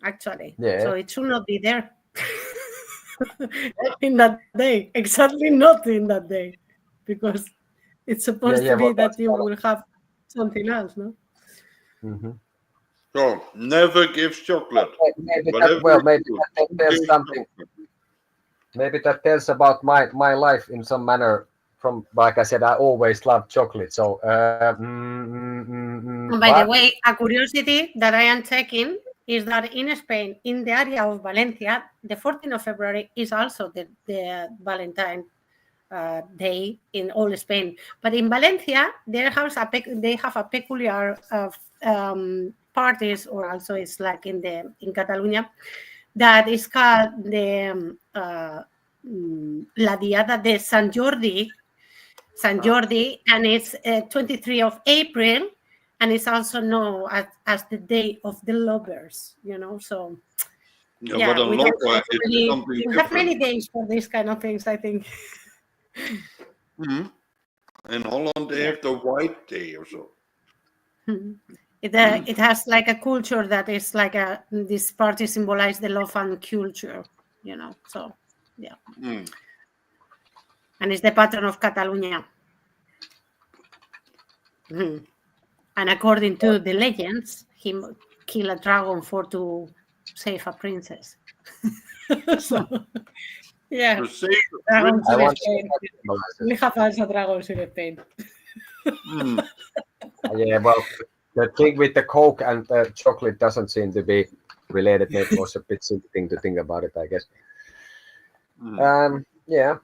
actually. Yeah. So it should not be there in that day. Exactly not in that day. Because it's supposed to be that you will have something else, no? So never give chocolate. Maybe that tells something. Maybe that tells about my life in some manner. From, like I said, I always loved chocolate. So And by the way, a curiosity that I am checking is that in Spain, in the area of Valencia, the 14th of February is also the Valentine Day in all Spain. But in Valencia, they have a peculiar parties, or also it's like in Catalonia, that is called the La Diada de San Jordi, and it's 23 of April, and it's also known as the Day of the Lovers, so Yeah, but we have many different. days for these kind of things, I think. In Holland, they have the White Day or so. It has like a culture that is like this party symbolize the love and culture, so yeah. And it's the patron of Catalonia. And according to the legends, he killed a dragon to save a princess. So yeah, To save the dragons in want Spain. We have also dragons in Spain. Yeah, well, the thing with the Coke and the chocolate doesn't seem to be related. Maybe it was a bit silly thing to think about it, I guess. Yeah.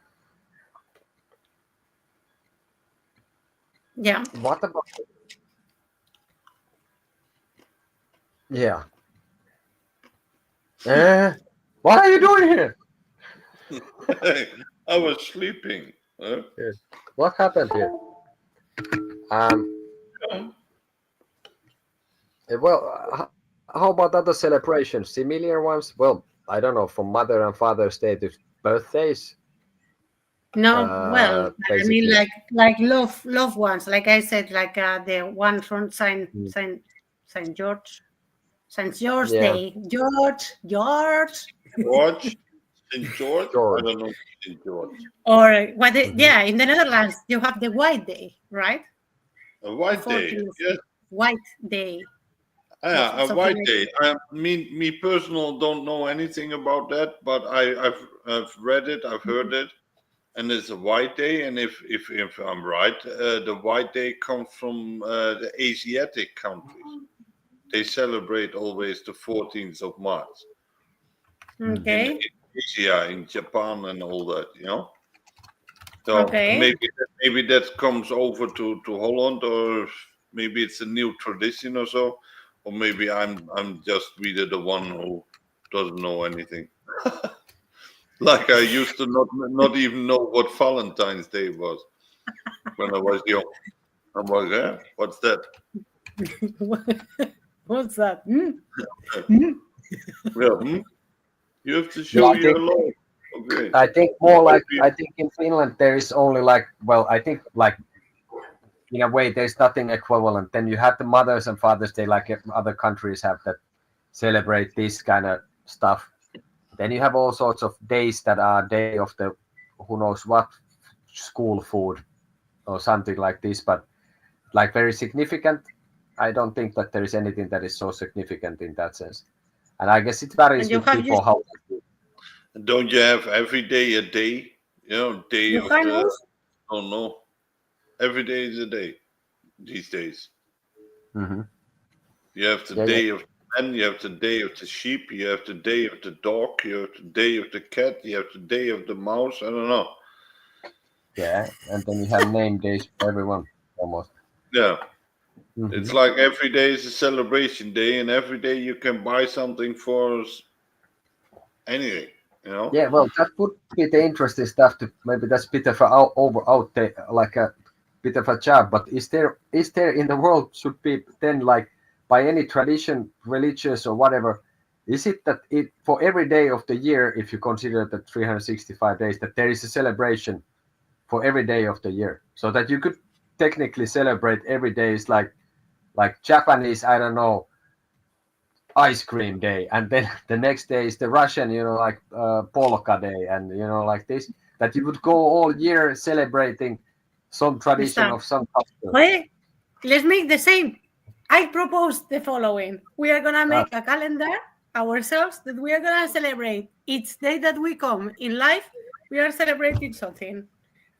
Yeah. What about? Yeah. What are you doing here? I was sleeping. Huh? What happened here? Well, how about other celebrations? Similar ones? Well, I don't know, from Mother and Father's Day to birthdays. No, well, I mean, basically. like love ones. Like I said, like the one from Saint George Yeah, Day. George. George, St. George. I George. don't know St. George. Or what? Mhm. Yeah, in the Netherlands, you have the White Day, right? A white The day. 14th of Yes. White Day, Yeah, a something white like day. Me personal don't know anything about that, but I've read it, I've heard it, and it's a white day. And if I'm right, the white day comes from the Asiatic countries. They celebrate always the 14th of March that. Mm. in Okay. Asia, in Japan, and all that. You know. So Okay. maybe that comes over to Holland, or maybe it's a new tradition or so, or maybe I'm just really the one who doesn't know anything. Like I used to not even know what Valentine's Day was when I was young. I'm like, yeah, what's that? What's that? Yeah, you have to Yeah, show I think your love. Okay. I think more like I think in Finland there is only like, well, I think like in a way there's nothing equivalent. Then you have the Mothers and Fathers Day like other countries have that celebrate this kind of stuff. Then you have all sorts of days that are day of the who knows what school food or something like this, but like very significant. I don't think that there is anything that is so significant in that sense. And I guess it varies And you with have people used how. Don't you have every day a day? You know, day you of can the. also Oh no, every day is a day these days. Mhm. You have the Yeah, yeah, day of the man, you have the day of the sheep, you have the day of the dog, you have the day of the cat, you have the day of the mouse. I don't know. yeah. And then you have name days for everyone almost. Yeah, it's Hmm. like every day is a celebration day, and every day you can buy something for anything. You know. Yeah, well, that would be the interesting stuff. To maybe that's a bit of a like a bit of a job. But is there in the world should be then like by any tradition, religious or whatever? Is it that it for every day of the year, if you consider the 365 days, that there is a celebration for every day of the year, so that you could technically celebrate every day is like Japanese, I don't know, ice cream day, and then the next day is the Russian, like polka day, and like this, that you would go all year celebrating some tradition start. of some culture. Well, let's make the same. I propose the following. We are gonna Uh, make a calendar ourselves that we are gonna celebrate each day that we come in life. We are celebrating something,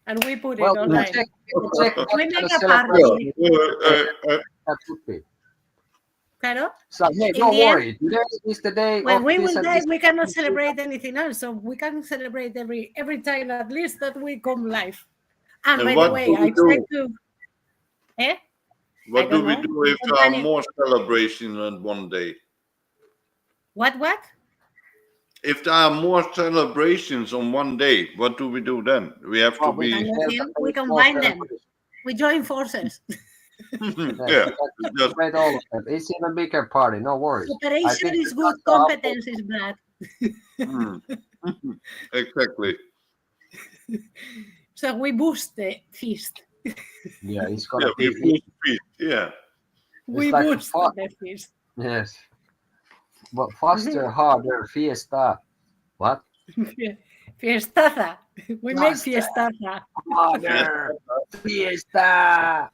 and we put it well, online. we'll check what We kind make of a Yeah. celebration party. that would be. Claro. So hey, In don't the end, worry, today is the day when of we this will and die, this. we cannot celebrate anything else. So we can celebrate every time at least that we come live. And And by the what way, do I we tried do? to. Eh? I What do don't we know. do if there are more celebrations on one day? What? If there are more celebrations on one day, what do we do then? We have to Well, we be. can tell that Nothing. there We is more combine them. celebration. We join forces. Yes, Yeah, we can just celebrate all of them. It's even bigger party, no worries. I Cooperation think is the good. guys are up for. Competence is bad. mm, exactly. So we boost the feast. Yeah, it's Yeah, gonna we be. boost speed. Yeah, We It's like boost the feast. yes, but faster, harder, fiesta. What? Fiestaza. We make Faster, fiestaza. yeah. harder, fiesta.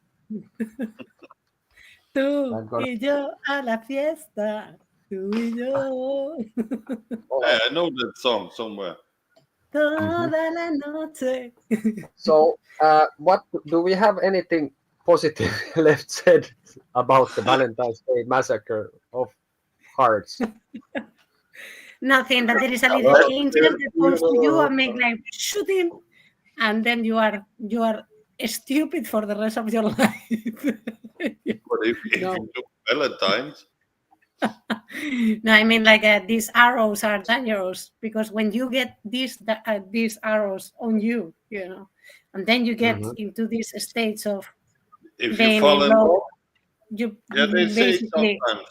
Tú I'm gonna. y yo a la fiesta. Tú y yo. I know that song somewhere. Mhm. Toda la noche. So, what do we have anything positive left said about the Valentine's Day massacre of hearts? Nothing, that there is a little Let- angel that comes to you and make like shooting, and then you are stupid for the rest of your life. But if No. you do Valentine's, No, I mean like these arrows are dangerous because when you get these arrows on you, and then you get Mhm. into these states of if you being fall in in love, love, you yeah, they say basically sometimes.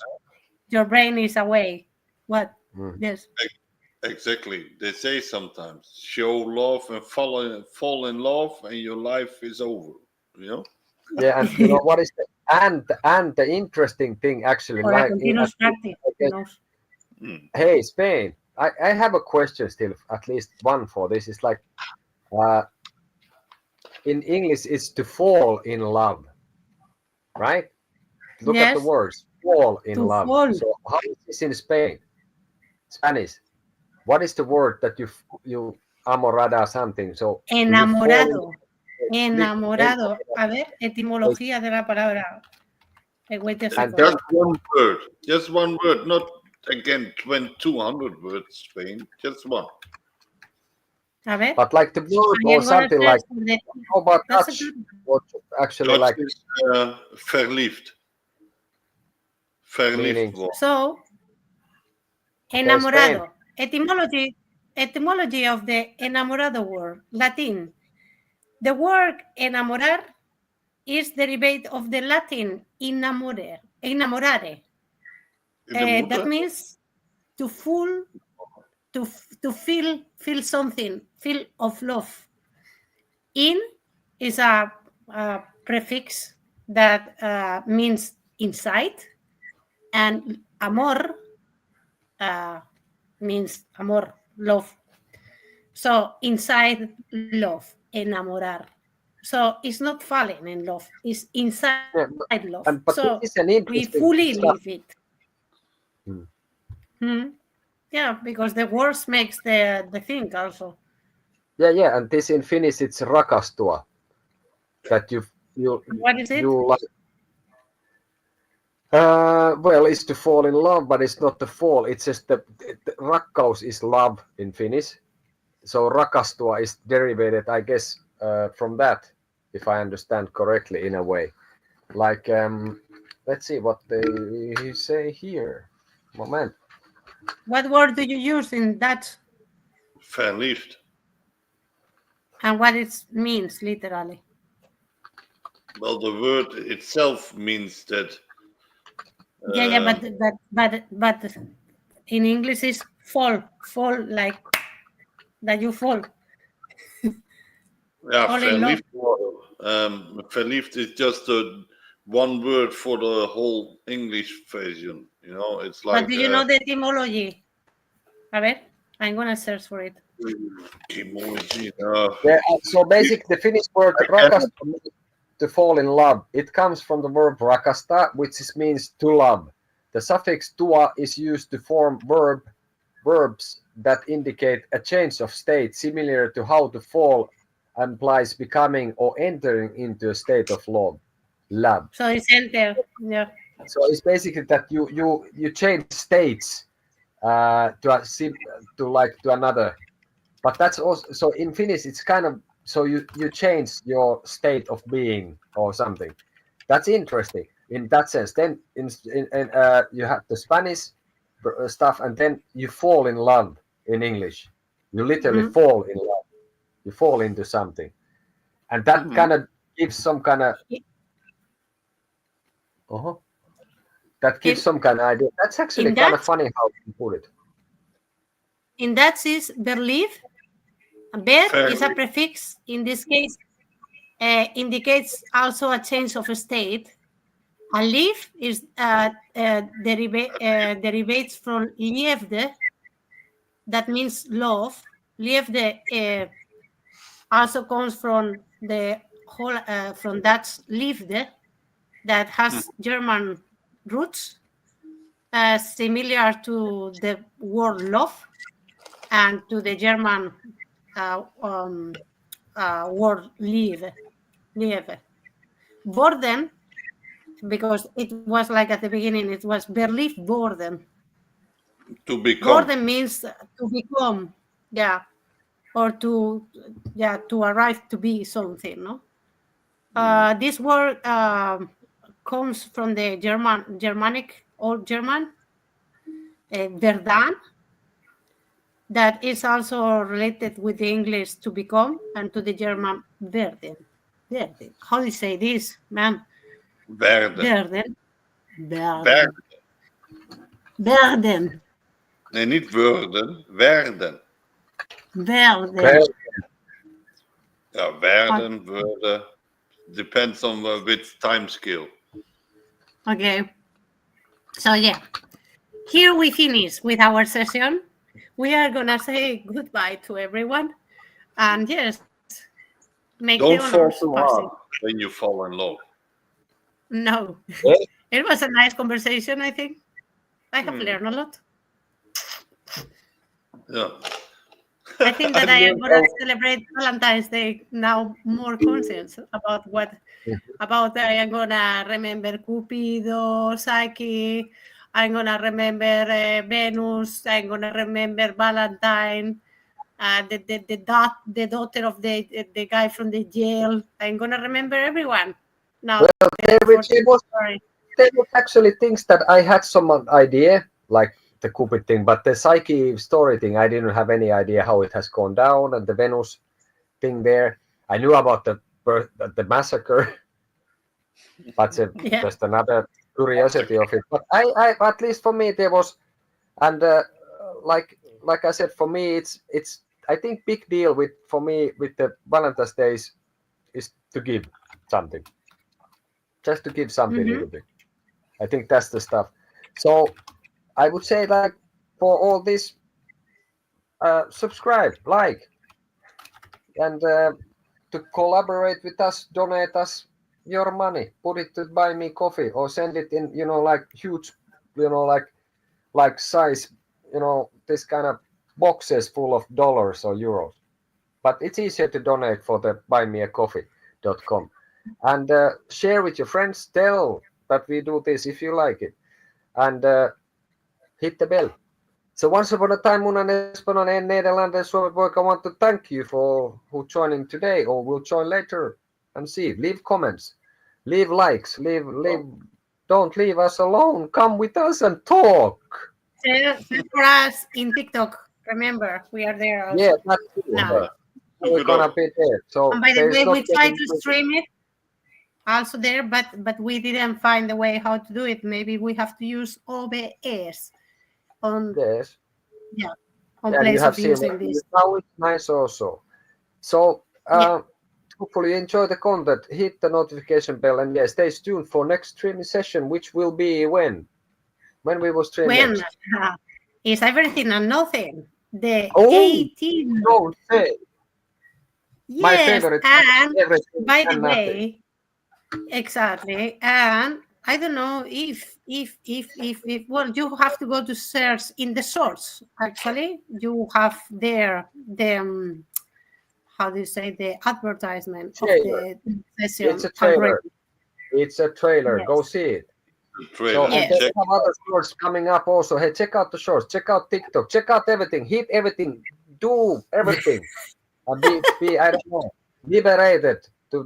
your brain is away. What? Mm. Yes. Exactly. They say sometimes show love and fall in love, and your life is over. You know. Yeah, and you know what is the and the interesting thing actually, Or a like continuous practice. I guess, hey Spain, I have a question still, at least one for this. It's like in English, it's to fall in love, right? Look at the Yes, words, fall in to love. fall. So how is this in Spanish? What is the word that you amorada something? So do you fall in? Enamorado. Enamorado. A ver, etimología de la palabra. Wait a And second. then Just one word. Just one word. Not again 200 words, Spain. Just one. A ver. but like the word I or am gonna something like search for the- how about That's a touch? good. What actually Touch like is verliefd. Verliefd Meaning? worden. So, enamorado. Etymology of the enamorado word. Latin. The word enamorar is derived of the Latin enamorare. That means to fool, to feel something, feel of love. In is a prefix that means inside, and amor means amor, love. So inside love, enamorar. So it's not falling in love; it's inside Yeah, love. but this So is an we interesting fully stuff. live it. Yeah, because the words makes the thing also. Yeah, and this in Finnish it's rakastua. That you What is it? like. Well, it's to fall in love, but it's not the fall. It's just the rakkaus is love in Finnish. So rakastua is derived, I guess, from that, if I understand correctly in a way. Like, let's see what they say here. Moment. What word do you use in that, Verliefd. and what it means literally? Well, the word itself means that. Yeah, but in English is fall like that you fall. Yeah, Fall in love. verliefd worden. Verliefd is just one word for the whole English version. You know, it's like. But do you know the etymology? A ver, I'm gonna search for it. Etymology. Yeah, so basically the Finnish word rakasta means to fall in love. It comes from the verb rakasta, which means to love. The suffix tua is used to form verbs that indicate a change of state, similar to how to fall implies becoming or entering into a state of love. So it's enter. Yeah. So it's basically that you change states to another. But that's also so in Finnish. It's kind of so you change your state of being or something. That's interesting in that sense. Then you have the Spanish stuff, and then you fall in love in English. You literally fall in love. You fall into something, and that kind of gives some kind of that gives some kind of idea. That's actually kind of funny how you put it. In that is believe. Ver is a prefix. In this case, indicates also a change of state. A live is derivates from liefde. That means love. Liefde also comes from the whole from Dutch liefde, that has German roots, similar to the word love and to the German word lieve. Borden, because it was like at the beginning, it was Berlief Borden. To become. Borden means to become, yeah, or to arrive to be something, no? This word comes from the Germanic, Old German, Verdan, that is also related with the English to become, and to the German werden. Werden. How do you say this, ma'am? Werden. Werden. Werden. Werden. Nee, niet worden. Werden. Well, Well, Ja, werden, worden. Depends on which time scale. okay. So yeah, here we finish with our session. We are gonna say goodbye to everyone, and yes, make Don't the fall honors too passing. hard when you fall in love. No, Yeah. it was a nice conversation. I think I have learned a lot. Yeah. I think that I am And gonna celebrate Valentine's Day now more conscious about what about I am gonna remember Cupido, Psyche, I'm gonna remember Venus, I'm gonna remember Valentine, the daughter of the guy from the jail. I'm gonna remember everyone. Now there for the was story. there was actually things that I had some idea, like the Cupid thing, but the Psyche story thing, I didn't have any idea how it has gone down, and the Venus thing there. I knew about the massacre, but Yeah. just another curiosity of it. But I at least for me there was, and like I said, for me it's I think big deal for me with the Valentine's Day is to give something, just to give something a little bit. I think that's the stuff. So I would say like for all this, subscribe, like, and to collaborate with us, donate us your money, put it to buy me coffee, or send it in, like huge, like size, this kind of boxes full of dollars or euros. But it's easier to donate for the buymeacoffee.com, and share with your friends. Tell that we do this if you like it, and hit the bell. So once upon a time, Munan Española and Nederlander Suomipoika want to thank you for who joining today or will join later, and see. Leave comments, leave likes, leave. Don't leave us alone. Come with us and talk. Share for us in TikTok. Remember, we are there also. Yeah, that's true. Now. We're gonna be there. So And by the there's way, not we tried getting- to stream it also there, but we didn't find the way how to do it. Maybe we have to use OBS on Yes. on And you place have of seen using this. now it's nice also. So hopefully you enjoy the content. Hit the notification bell, and stay tuned for next streaming session, which will be when we will stream When next. is everything and nothing? The Oh, 18th. don't say. My Yes, favorite. and Everything by the and nothing. way, exactly. And I don't know if well, you have to go to search in the source. Actually, you have there the how do you say, the advertisement Trailer. of the session. It's a trailer. already. It's a trailer. Yes. Go see it. Trailer. So, and Yes. they Check. have other shorts coming up also. Hey, check out the shorts. Check out TikTok. Check out everything. Hit everything. Do everything. And be I don't know, liberated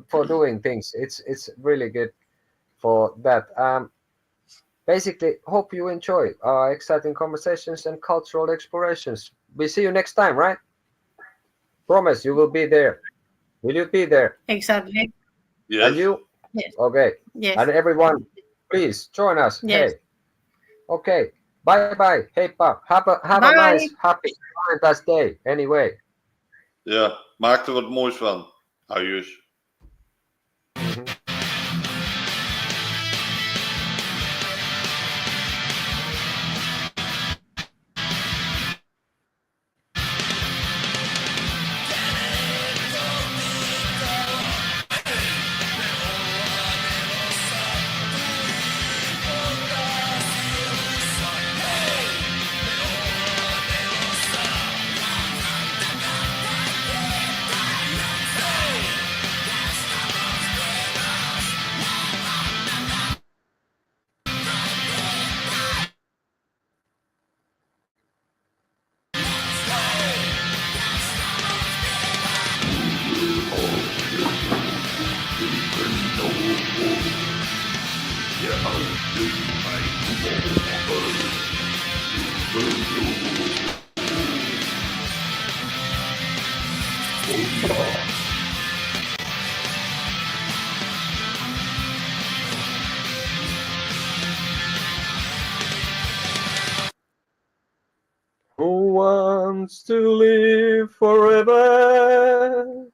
for doing things. It's really good for that. Basically, hope you enjoy our exciting conversations and cultural explorations. We see you next time, right? Promise you will be there. Will you be there? Exactly. Yes. And you? Yes. Okay. Yes. And everyone, please join us. Yes. Hey. Okay. Bye bye. Hey, Pop. Have a Bye. nice, happy Valentine's Day. Anyway. Ja, maak er wat moois van. Ajuus. Who wants to live forever?